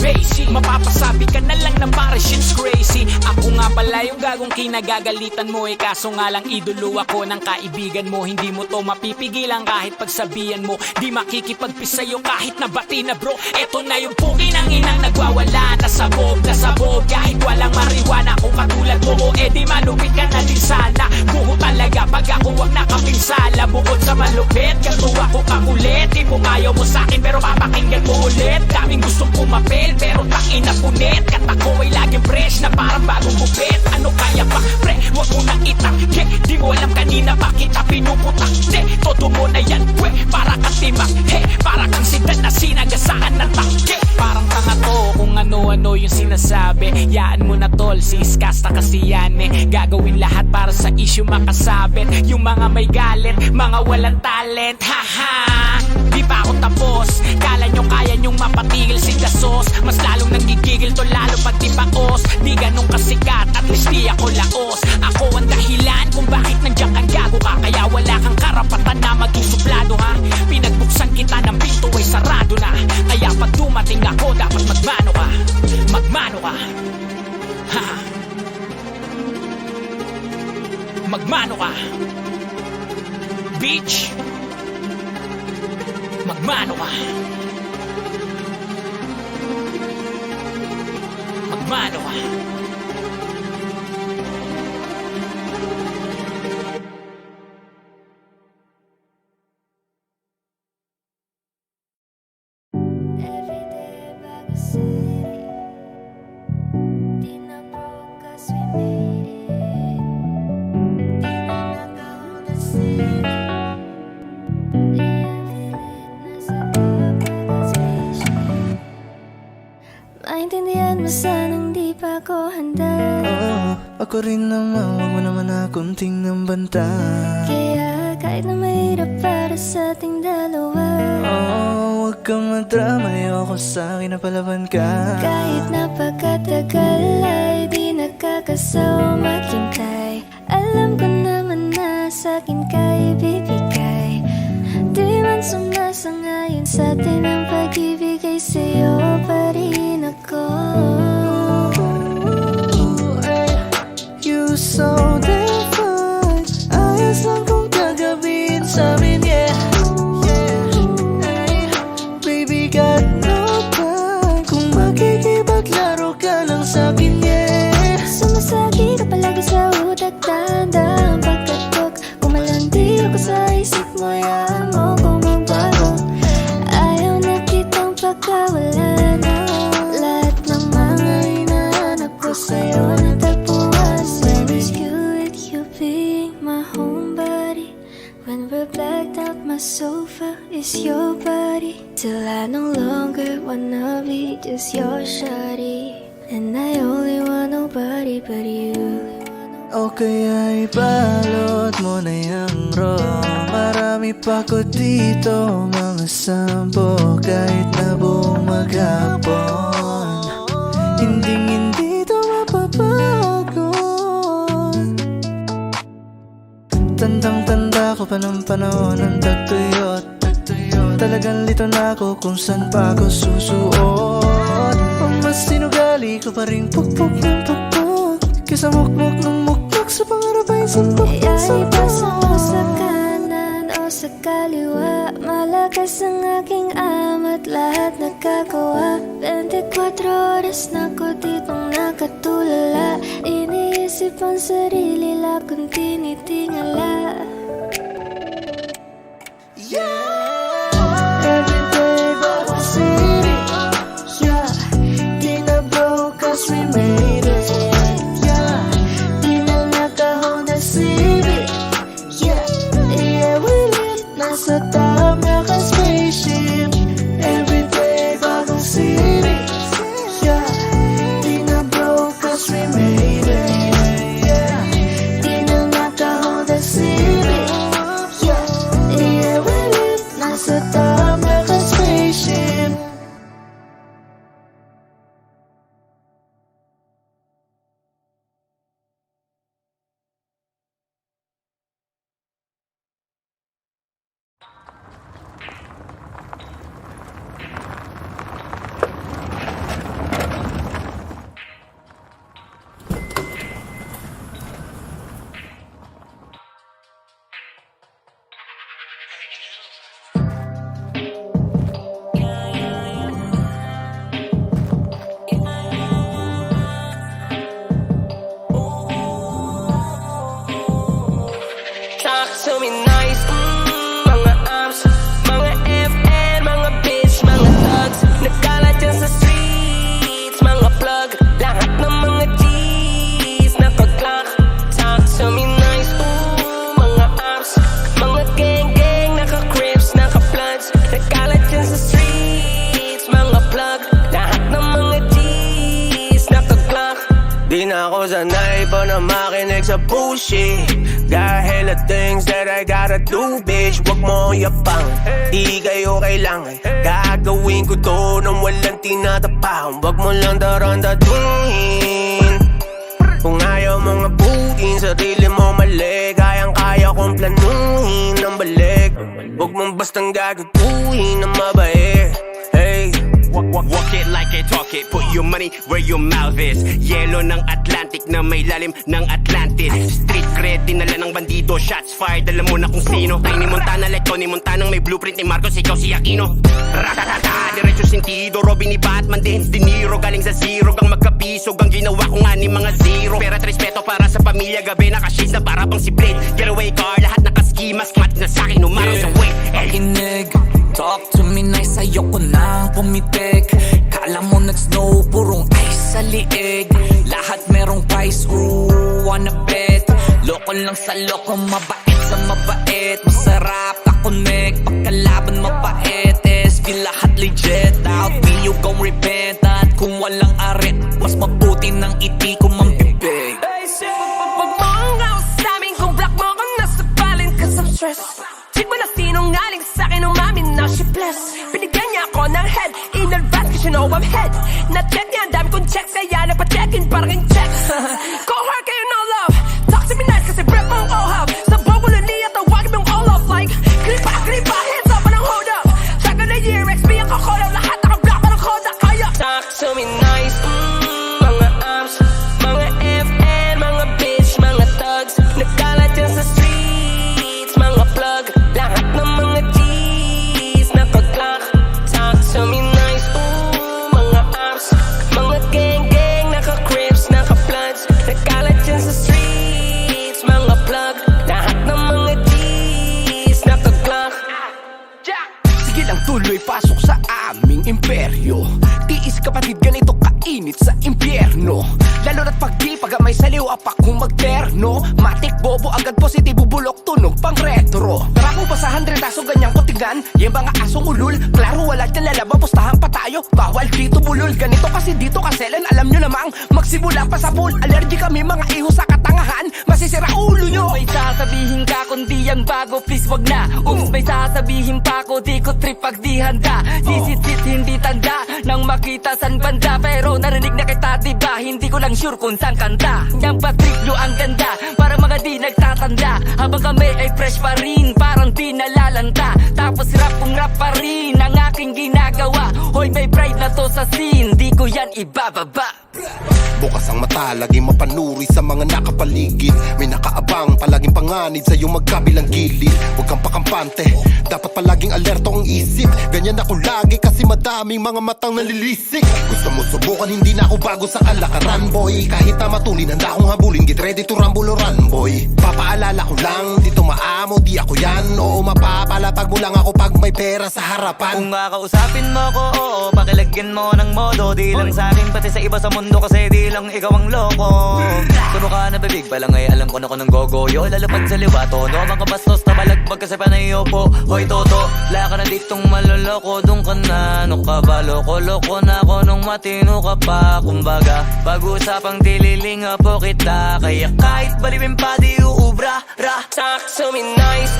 basic. Mapapasabi ka na lang na para shit's crazy. Ako nga pala yung gagong kinagagalitan mo kaso nga lang idolo ako ng kaibigan mo. Hindi mo to mapipigilan kahit pagsabihan mo. Di makikipagpis sa'yo kahit nabati na bro. Eto na yung puki ng inang nagwawala. Nasabog, kahit walang mariwana. Kung katulad mo, di malupit ka na din sana. Buho talaga pag ako ang nakapinsala. Bukod sa malupit, ganto ako kakulit. Di mo ayaw mo sa'kin pero papakinggan mo ulit. Daming gustong kumapil pero takin na punit. Kata ko ay laging fresh na parang bagong bupit. Ano kaya pa pre, wag mo nang itangke. Di mo alam kanina pa kita pinuputak. Todo mo na yan pwe, para kang timak. Para kang sidan na sinagasaan ng tangke. Parang tanga to kung ano-ano yung sinasabi. Yaan mo na tol, siskasta kasi yan Gagawin lahat para sa issue makasabit. Yung mga may galit, mga walang talent. Haha, di pa ako tapos. Kala nyo kaya nyong mapatigil si Gasos. Mas lalong nanggigigil to lalo pag di paos. Di ganun kasikat, at least di ako laos. Ako ang dahilan kung bakit nandiyan kang gago ka. Kaya wala kang karapatan na maging suplado ha. Pinagbuksan kita ng pinto ay sarado na. Kaya pag dumating ako dapat magmano ka. Magmano ka. Magmano ka. Everyday bago city. Di na broke 'cause we made it. Di na naka-hold the city. Nasa kapag spaceship. Maintindihan mo sanang di pa ako handa. Ako rin naman, wag mo naman akong tingnan banta. Kaya kahit na mahirap para sa ating dalawa, Huwag kang madrama, ayoko sa akin na palaban ka. kahit napakatagal ay di nakakasawa maghintay. Alam ko naman na sa'kin ka ibibigay. Di man sumasangayon sa'tin ang pag-ibig ay sa'yo pa rin ako. You so different. Ayos lang kung gagawin sa'min, yeah. Baby, got no time. Kung makikipaglaro ka lang sa'kin, yeah. Sumasagi ka palagi sa utak, tanda ang pagkatok. Kumalandi ako sa isip mo, yaman mo kung magbago. Ayaw na kitang pagkawala na. Lahat ng mga hinahanap ko sa'yo natagpuan. When it's good with you being my homebody. When we're blacked out, my sofa is your body. Till I no longer wanna be just your shawty. And I only want nobody but you. O kaya ibalot mo na yung rom. Marami pa ko dito, mga sampo. Kahit na buong maghapon, hindi to mapapago. Tandang-tanda ko pa ng panahon ng tagtuyot. Talagang lito na ako kung saan pa ako susuot. Pang mas sinugali ko pa rin pukpok ng pukpok. Kesa mukmok ng mukmok sa pangarap ay suntok ng Kaya suntok. ipasa mo sa kanan o sa kaliwa. Malakas ang aking amat, lahat nagkagawa. 24 oras na ko ditong nakatulala. Iniisip ang sarili, lakong tinitingala. Everyday bago city, yeah. Di na broke 'cause we made it, yeah. Di na naka-hold the city, yeah. Yeah, we live nasa top naka-spaceship. Everyday bago city, yeah. Di na broke 'cause we made it, yeah. Di na naka-hold the city, yeah. Yeah, we live nasa top naka-spaceship. Talk to me nice, mga amps, mga FN, mga bitch, mga thugs. Nagkalat yan sa streets, mga plug. Lahat ng mga G's nakaglock. Talk to me nice, mga amps, mga gang-gang, naka-crips, naka-bloods. Nagkalat yan sa streets, mga plug. Lahat ng mga G's nakaglock. Di na ako sanay pa na makinig sa bullshit. Got hella things that I gotta do, bitch. Wag mo yapang, di kayo kailangan. Gagawin ko to nang walang tinatapakan. Wag mo lang darandatuhin. Kung ayaw mong abutin, sarili mo mali. Kayang-kaya kong planuhin ng balik. Wag mong bastang gagaguhin ng mabait. Hey, Walk it like I talk it. Put your money where your mouth is. Yelo ng Atlantic na may lalim ng Atlantis. Street cred, dinala ng bandido. Shots fired, alam mo na kung sino. Tiny Montana like Tony Montana, may blueprint ni Marcos, ikaw si Aquino. Ratatata, diretso sentido. Robin ni Batman, Dance De Niro. Galing sa zero, gang magkapisog. Ang ginawa ko nga ni mga zero. Pera at respeto para sa pamilya. Gabi naka-shades na para pang si Blade. Getaway car, lahat naka-ski mask. Match na sa'kin, umaraw sa weight. Pakinig, talk to me nice, ayoko nang pumitik. Kala mo nag-snow, purong ice sa liig. Lahat merong price, ooh, wanna bet. Loko lang sa loko, mabait sa mabait. Masarap ka-connect, pagkalaban mabait. SB lahat legit, out me you gon' repent. At kung walang arit, mas mabuti ng iti ko mambibig. Pagmamanggaw sa amin, kung black mo ko nasa balin, cause I'm stressed. Chick mo na sinungaling sa'kin, umamin na she blessed. Binigyan niya ako ng head, in advance cause you know I'm head. Na-check niya, ang dami kong checks, kaya nagpa-check-in parang in checks. Go hard kayo, no love. Talk to me nice kasi breath mong ohab. Sa bogulo niya, tawagin mong all off like kripa, hands up, anong hold up. Tagal na year, XP ang kakodaw, lahat naka-block, parang Kodak kaya. Talk to me nice, mga arms, mga FN, mga bitch, mga thugs. Nagkalat dyan sa streets, mga plug. Lahat ng mga G's, naka-clock. Talk to me nice, mga arms, mga gang, naka-crips, naka-bloods. Nagkalat dyan sa streets, mga plug. Lahat ng mga G's, naka-clock. Sige lang tuloy, pasok sa aming imperyo. Tiis kapatid, ganito kainit sa impyerno. Lalo na't pag di pagamay saliw, apak kung magterno. Matik bobo, agad positibo, bulok, tunog pang retro. Tara po pa sa 100 aso, ganyan ko tingnan. Yung mga asong ulul, klaro wala dyan lalabang, pustahan pa tayo. Bawal dito bulol, ganito kasi dito kaselan. Alam nyo namang, magsimula pa sa pool. Allergy kami mga iho sa katangahan, masisira ulo nyo. May sasabihin ka kundi yan bago, please wag na. May sasabihin pa ko, di ko trip pag di handa. Sisit-sit hindi tanda, nang makita san banda. Pero narinig na kita diba, hindi ko lang sure kung saan kanta. Yang patriklo ang ganda, para mga di nagtatanda. Habang kami ay fresh pa rin, parang di nalalanta. Tapos rap kung rap pa rin, ang aking ginagawa. Hoy may pride na to sa scene, di ko yan ibababa. Bukas ang mata, laging mapanuri sa mga nakapaligid. May nakaabang, palaging panganib sa iyong magkabilang gilid. Huwag kang pakampante, dapat palaging alerto ang isip. Ganyan ako lagi kasi madaming mga matang nalilisik. Gusto mo subukan, hindi na ako bago sa kalakaran, boy. Kahit na matulin, handa akong habulin. Get ready to rumble or run, boy. Papaalala ko lang, dito maamo, di ako yan. Oo, mapapalapag mo lang ako pag may pera sa harapan. Kung kakausapin mo ko, oo, pakilagyan mo ng modo. Di lang sa akin, pati sa iba sa mundo, kasi di lang ikaw ang loko. Suno ka na bibig pa lang ay alam ko na ko ng gogoyo. Lalapad sa liwa, tono, mga bastos na balagbag kasi panayo po. Hoy toto, wala ka na ditong maloloko. Doon ka na, ano ka ba, loko-loko na ako nung matino ka pa. Kumbaga, pag-usapang dililinga po kita. Kaya kahit balibin pa di uubra, ra. Talk to me nice,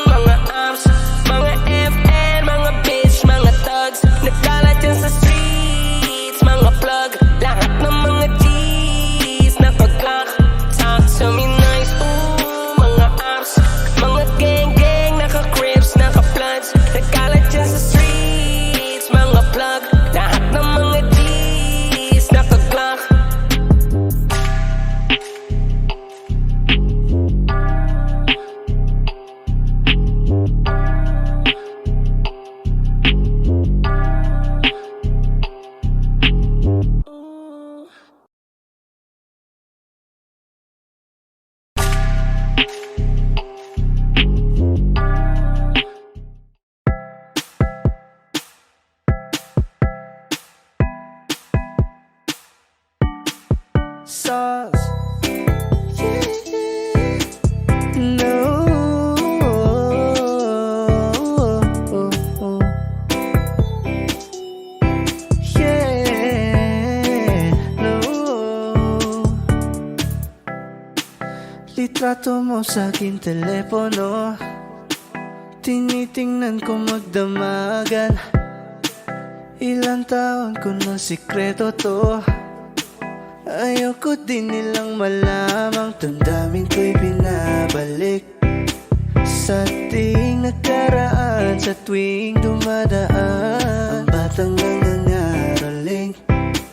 mga arms, mga FN, mga bitch, mga thugs. Nagkalat dyan sa streets, mga plug. Lahat ng mga G's, naka-clock. Talk to me nice, mga arms, mga gang, naka-crips, naka-bloods. Nagkalat dyan sa streets, mga plug. Lahat ng mga G's, naka-clock. Sauce. No. Yeah. No. Litrato mo sa aking telepono, tinitingnan ko magdamagan. Ilang taon ko na sikreto to, ayoko din nilang malamang. Damdamin ko'y binabalik sa ating nakaraan, sa tuwing dumadaan. Ang batang nangangalan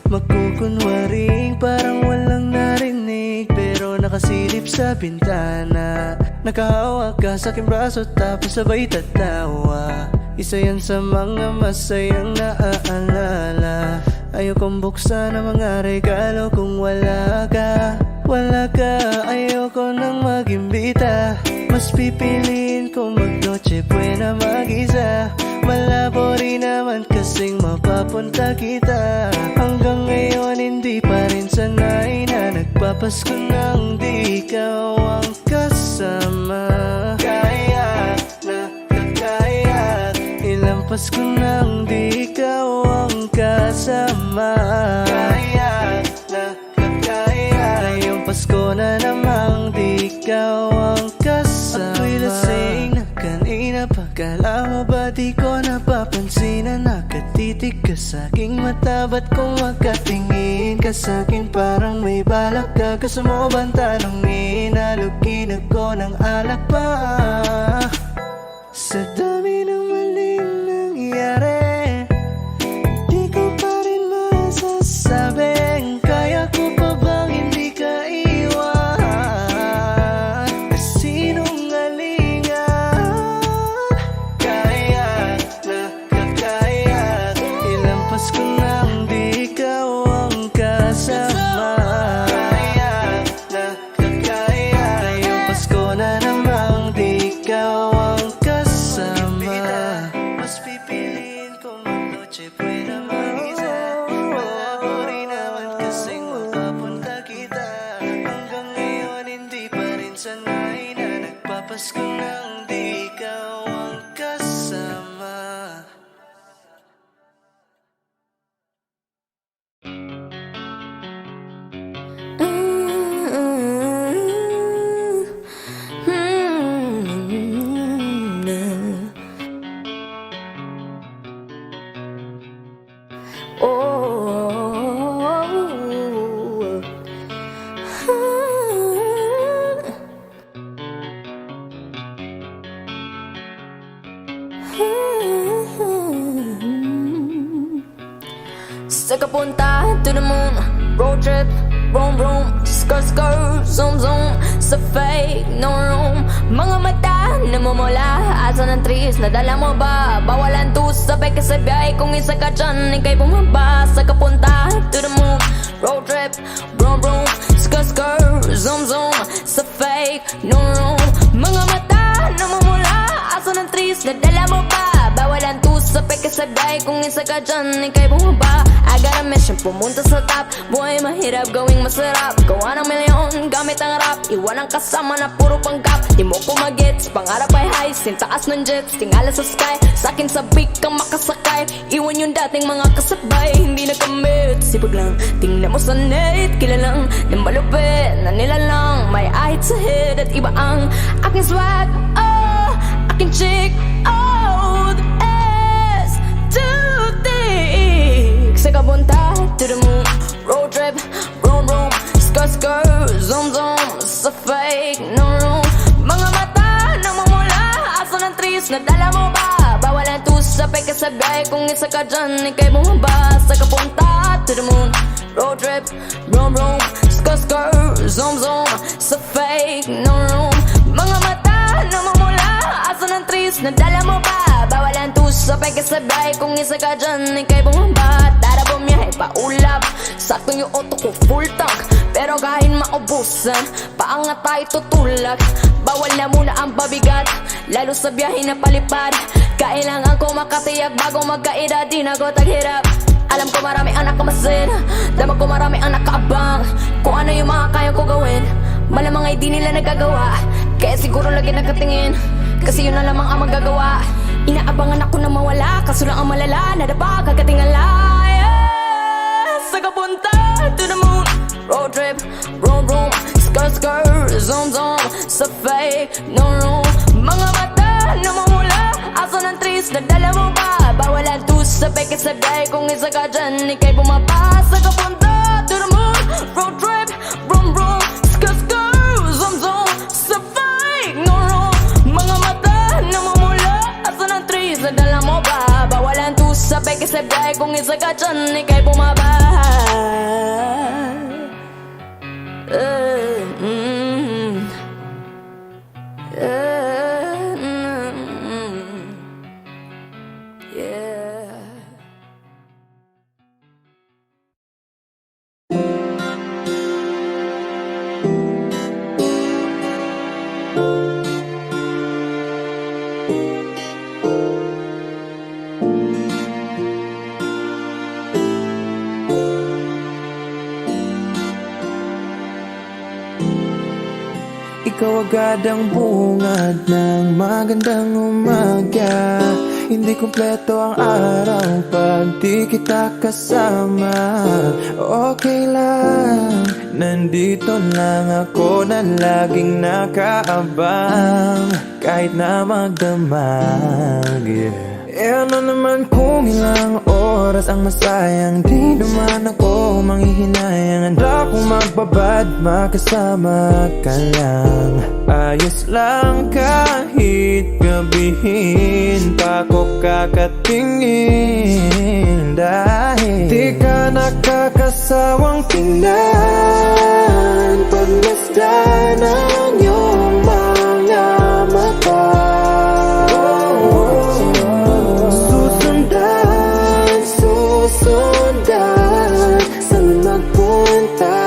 Magkukunwaring parang walang narinig, pero nakasilip sa bintana. Nakahawak ka sa aking braso tapos sabay tatawa. Isa yan sa mga masayang naaalala. Ayokong buksan ang mga regalo kung wala ka. Wala ka, ayoko nang mag-imbita. Mas pipiliin kong mag-noche buena mag-isa. Malabo rin naman kasing mapapunta kita. Hanggang ngayon hindi pa rin sanay na nagpapasko nang di ikaw ang kasama. Kaya na kakaya, ilang Pasko nang di ikaw ang kasama. Kaya na kakaya, ngayong Pasko na namang di ikaw ang kasama. Ako'y lasing na kanina pa, kala mo ba di ko napapansin na nakatitig ka sa'king mata? Ba't kung makatingin ka sa'kin parang may balak ka? Gusto mo bang tanongin? Alugin ako ng alak pa. Sa dami ng maling nangyari, di ko pa rin masasabing kaya ko pa bang hindi ka iwan? Kasinungalingan, kaya na kakaya, ilang Pasko nang di ikaw ang kasama. Kaya na kakaya, ngayong Pasko na namang di ikaw ang kasama. Mas pipiliin kong mag-noche buena mag-isa. Malabo rin naman kasing mapapunta kita. Hanggang ngayon hindi pa rin sanay na nagpapasko nang di ikaw ang kasama. Sa kapunta to the moon, road trip, vroom vroom, skirt skirt, zoom zoom. Sa fake, no room, mga mata namumula. Asa ng trees, nadala mo ba? Bawalan to sabay kasabay, kung isa ka dyan, ikay bumaba. Sa kapunta to the moon, road trip, vroom vroom, skirt skirt, zoom zoom. Sa fake, no room, mga mata namumula. Asa ng trees, nadala mo ba? Bawalan to sabay kasabay, kung isa ka dyan, ikay bumaba. I got a mission, pumunta sa top. Buhay mahirap, gawing masarap. Gawa ng milyon, gamit ang rap. Iwan ang kasama na puro panggap. Di mo ko magets, pangarap ay high. Sintaas ng jets, tingala sa sky. Sa'kin sabik kang makasakay. Iwan yung dating mga kasabay, hindi nakamit. Sipag lang, tingnan mo sa net. Kilalang ng malupit na nilalang. May ahit sa head at iba ang aking swag. Oh, aking chick. Oh, the S too thick. Sa kabunta to the moon, road trip, vroom vroom, skirt skirt, zoom zoom. Sa fake, no room, mga mata namumula. Asa ng trees, nadala mo ba? Bawalan to sabay kasabay, kung isa ka dyan, ikay bumaba. Sa kabunta to the moon, road trip, vroom vroom, skirt skirt, zoom zoom. Sa fake, no room, mga mata namumula. Asa ng trees, nadala mo ba? Bawalan to sabay kasabay, kung isa ka dyan, ikay bumaba. Tara bumiyahe pa ulap, sakto yung auto ko full tank. Pero kahit maubusan, paangat tayo tutulak. Bawal na muna ang babigat, lalo sa biyahe na palipad. Kailangan ko makatiyak bago magkaedad, di na ko taghirap. Alam ko marami ang nakamasin, dama ko marami ang nakaabang. Kung ano yung mga kaya ko gawin, malamang ay di nila nagagawa. Kaya siguro lagi nakatingin, kasi yun na lamang ang magagawa. Inaabangan ako na mawala, kaso lang ang malala. Nadapa, kagatingala, yeah. Sa kapunta to the moon, road trip, vroom vroom, skirt skirt, zoom zoom. Sa fake, no room, mga mata namumula. Asa ng trees, nadala mo ba? Bawalan to sabay kasabay, kung isa ka dyan, ikay bumaba. Sa kapunta to the moon, road trip, vroom vroom, skirt skirt, zoom zoom. Sa fake, no room, mga mata namumula. Asa ng trees, nadala mo ba? Bawalan to sabay kasabay, kung isa ka dyan, ikay bumaba. Ikaw agad ang bungad ng magandang umaga. Hindi kumpleto ang araw pag di kita kasama. Okay lang, nandito lang ako na laging nakaabang kahit na magdamag, Eh ano naman kung ilang oras ang masayang, di naman ako manghihinayang. Handa kong magbabad, makasama ka lang. Ayos lang kahit gabihin pa ko kakatingin. Dahil di ka nakakasawang tingnan pagmasdan ng iyong mga mata. Susundan saan magpunta.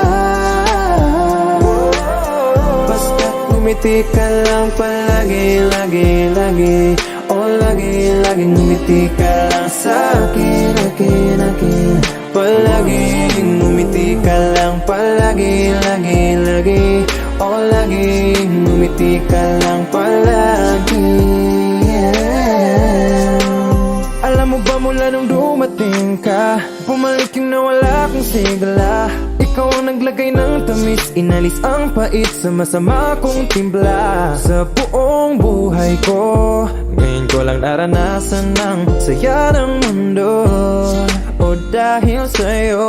Basta't ngumiti ka lang palagi, lagi, lagi. Oh, lagi, lagi ngumiti ka lang sa'kin, akin, akin. Palagi ngumiti ka lang palagi, lagi, lagi. Oh, lagi ngumiti ka lang palagi. Alam mo ba mula nung dumating ka, bumalik yung nawala kong sigla. Ikaw ang naglagay ng tamis, inalis ang pait sa masama kong timpla. Sa buong buhay ko, ngayon ko lang naranasan ng saya ng mundo. O dahil sa'yo,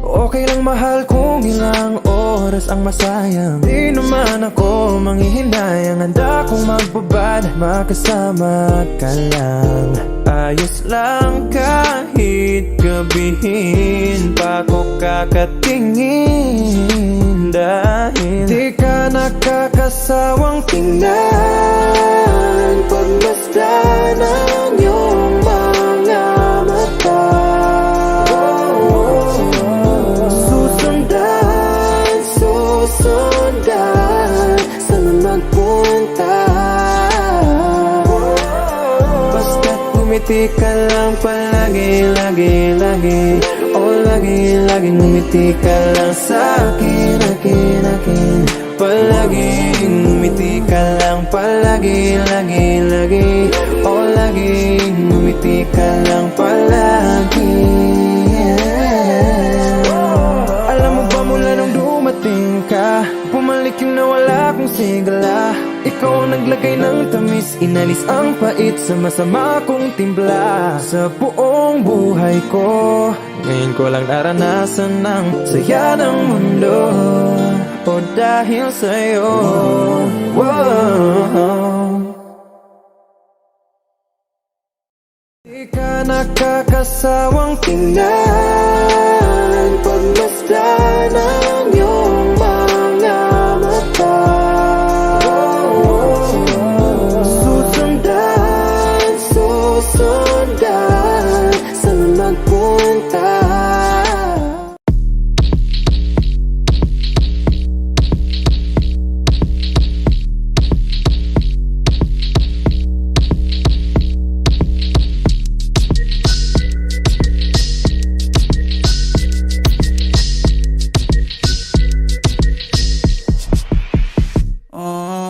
okay lang mahal kung ilang oras ang masayang. Di naman ako manghihinayang, handa kong magbabad, makasama ka lang. Ayos lang kahit gabihin pa ko kakatingin. Dahil di ka nakakasawang tingnan pagmasdan ng iyong mga mata. Susundan saan magpunta. Basta't ngumiti ka lang palagi, lagi, lagi. Oh, lagi, lagi ngumiti ka lang sa'kin, akin, akin. Palagi ngumiti ka lang palagi, lagi, lagi. Oh, lagi ngumiti ka lang palagi. Alam mo ba mula nung dumating ka, bumalik yung nawala kong sigla. Ikaw ang naglagay ng tamis, inalis ang pait sa masama kong timpla. Sa buong buhay ko, ngayon ko lang naranasan ng saya ng mundo. O dahil sa'yo, di ka nakakasawang tingnan pagmasdan ng iyong mga mata. Susundan saan magpunta.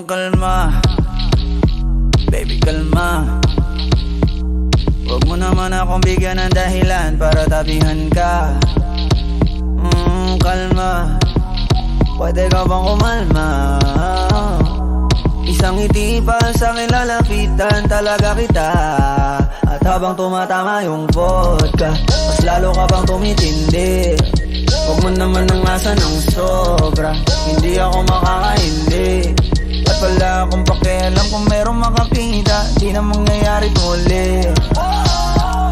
Kalma, baby kalma. Huwag mo naman akong bigyan ng dahilan para tabihan ka. Kalma, pwede ka bang kumalma? Isang ngiti pa sa akin lalapitan talaga kita. At habang tumatama yung vodka, mas lalo ka bang tumitindi. Huwag mo naman ang asa ng sobra, hindi ako makakaindi. At wala akong pakialam kung merong makakita, di na mangyayari muli.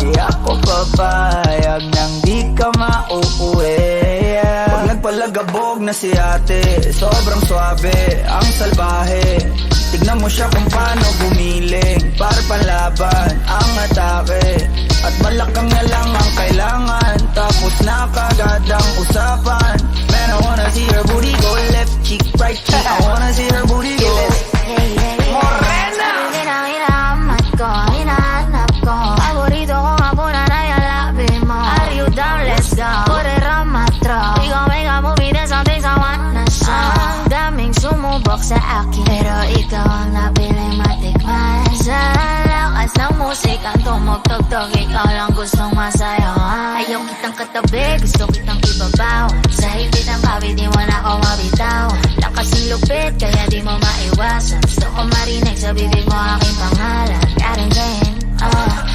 Di ako papayag nang di ka mauuwi. Pag nagpala nagpalagabog na si ate, sobrang swabe, ang salbahe. Tignan mo siya kung paano gumiling, para panlaban ang atake. At malakang na lang ang kailangan, tapos na kagad ang usapan. Man, I wanna see her booty go left cheek, right cheek. I wanna see her booty go Morena! Hinahanap ko, hinahanap ko. Paborito ko nga po na nayalabi mo. Are you down? Let's go. Put it on my throat. We gon' make a movie, there's some things I wanna show. Ang daming sumubok sa akin, pero ikaw ang napiling matikman. Sa lakas ng musikang tumugtog-tog, ikaw lang gustong masayawan. Ayaw kitang katabi, gusto kitang ibabaw. Sa higpit ng kawit, di mo na ako mabitaw. Lakas ng lupit, kaya di mo maiwasan. Gusto ko marinig sa bibig mo aking pangalan. Karing gain,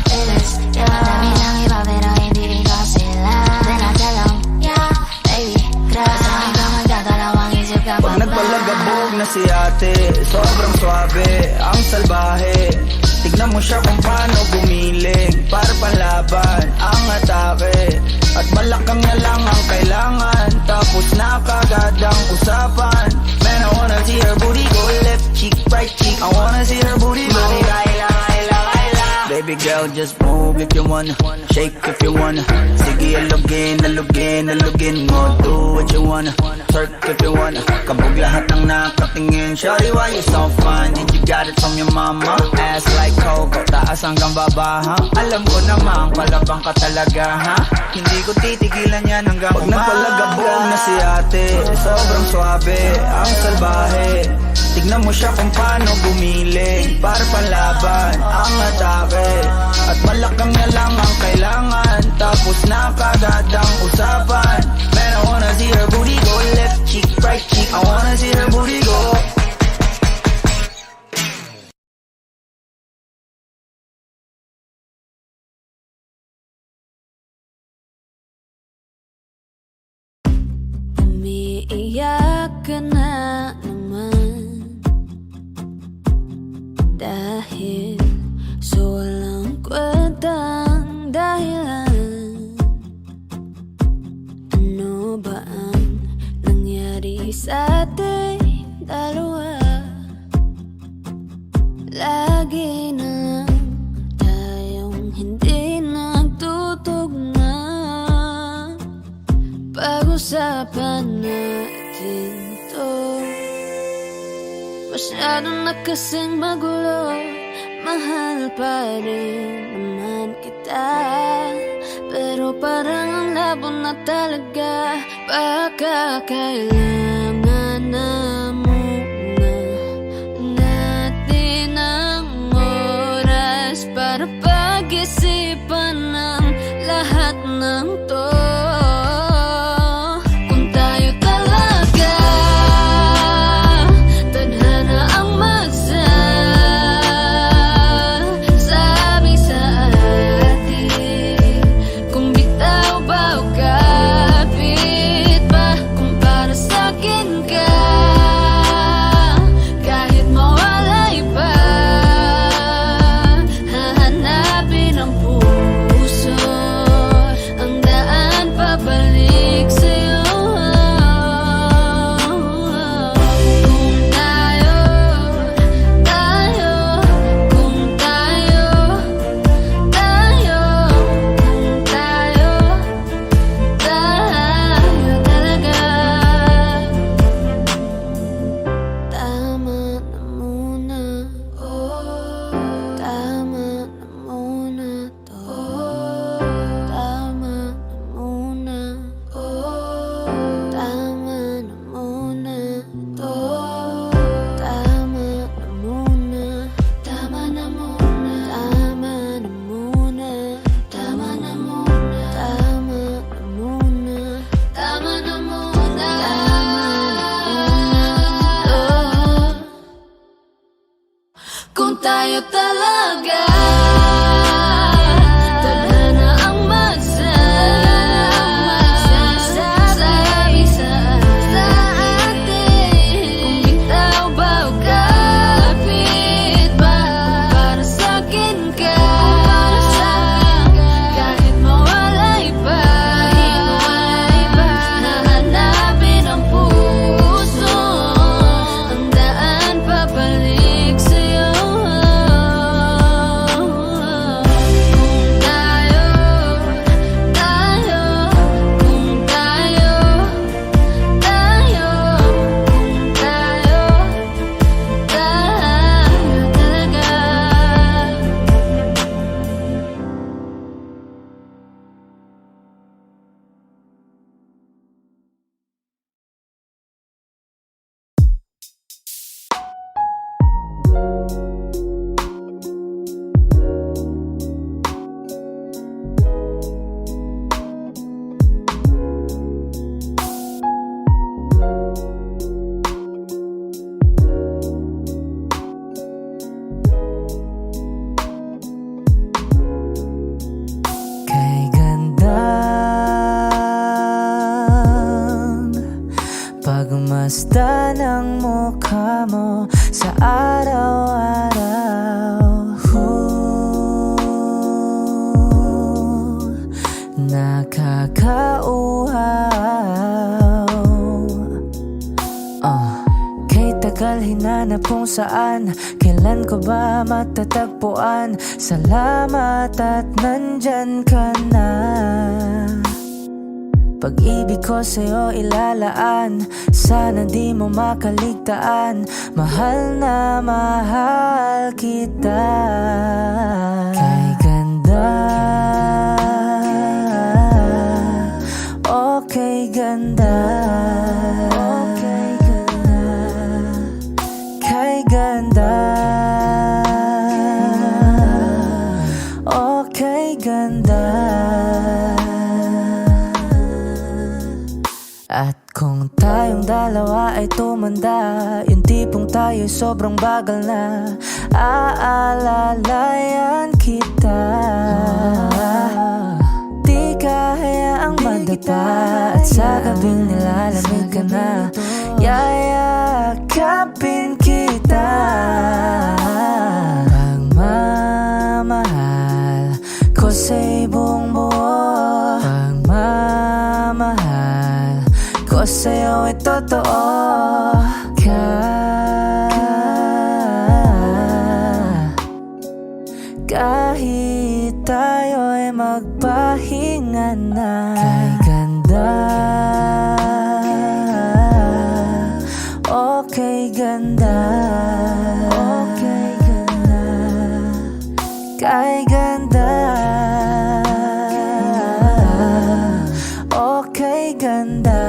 it is you. Dami ng iba pero hindi ikaw sila. Then I tell them, yeah, baby, crush. Sa akin ka magdadalawang isip ka pa ba? Pag nagpalagabog na si ate, sobrang swabe, ang salbahe. Tignan mo siya kung paano gumiling, para panlaban ang atake. At malakang na lang ang kailangan, tapos na kagad ang usapan. Man, I wanna see her booty go left cheek, right cheek. I wanna see her booty go Baby girl, just move if you wanna, shake if you wanna. Sige, alugin, alugin, alugin mo. Do what you wanna, twerk if you wanna. Kabog lahat ng nakatingin. Shawty, why you so fine? And you got it from your mama. Ass like Coco, taas hanggang baba, ha? Alam ko naman, palabang ka talaga, ha? Hindi ko titigilan yan hanggang umaga. Pag nagpalagabog na si ate, sobrang swabe, ang salbahe. Tignan mo siya kung paano gumiling, para panlaban ang atake. At malakang na lang ang kailangan, tapos na kagad ang usapan. Man, I wanna see her booty go left cheek, right cheek. I wanna see her booty go. Umiiyak ka na naman dahil sa walang kwentang dahilan. Ano ba ang nangyari sa ating dalawa? Lagi na lang tayong hindi nagtutugma. Pag-usapan natin to. Masyado na kasing magulo. Mahal pa rin naman kita, pero parang ang labo na talaga. Baka kailangan na muna natin ang oras para pag-isipan ng lahat ng to. Kung tayo talaga tadhana ang sabi sa atin, kung bitaw ba o kapit ba, kung para sa'kin ka, kahit mawalay pa, hahanapin ang puso, ang daan pagmasdan ng mukha mo sa araw-araw. Nakakauhaw. Kay tagal hinanap kung saan, kailan ko ba matatagpuan? Salamat at nandyan ka na. Pag-ibig ko sa'yo ilalaan, sana di mo makaligtaan. Mahal na mahal kita. Kay ganda, okay ganda, okay ganda, kay ganda, okay ganda. At kung tayong dalawa ay tumanda, yung tipong tayo'y sobrang bagal na, aalalayan kita. Di ka hayaang madapa, at sa gabing nilalamig ka na, yayakapin kita. Pagmamahal ko sa'y buong buo, pagmamahal ko sa'yo ay totoo. Kahit tayo'y magpahinga na, kay ganda, okay ganda, okay ganda, kay ganda, okay ganda.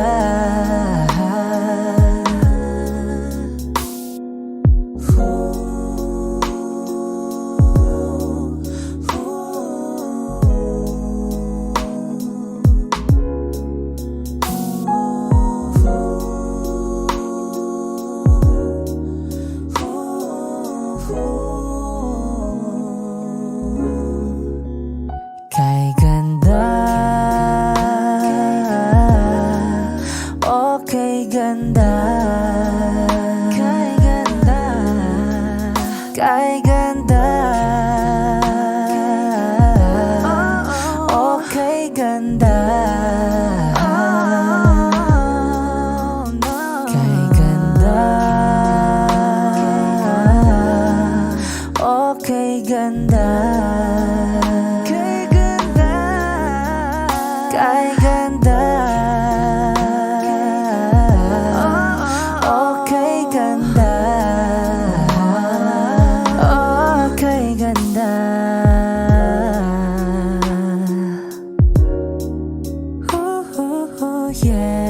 Kay ganda, okay ganda, kay ganda, kay ganda, okay ganda, kay ganda, okay ganda. Kay ganda, okay ganda, okay ganda. Ooh, yeah.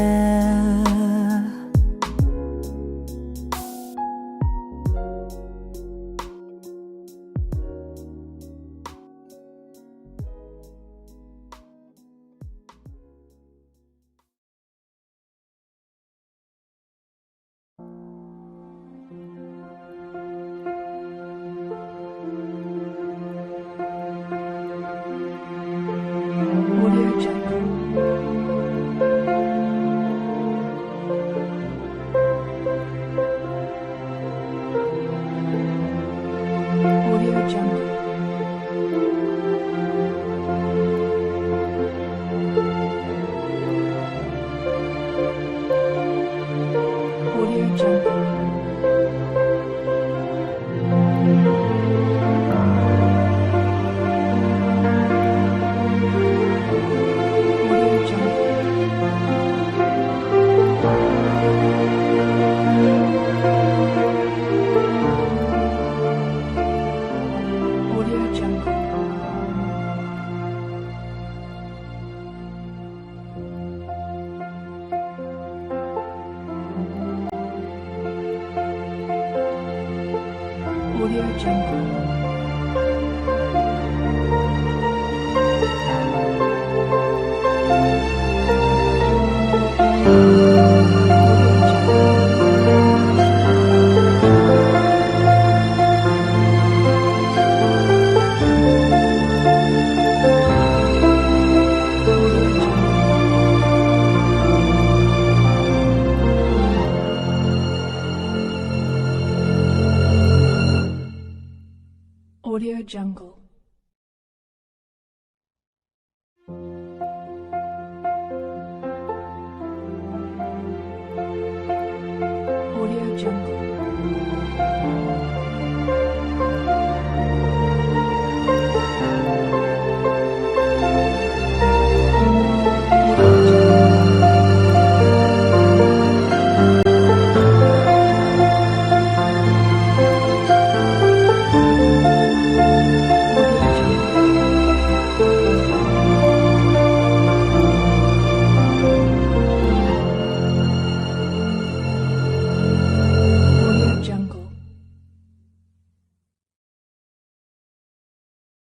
Audio Jungle.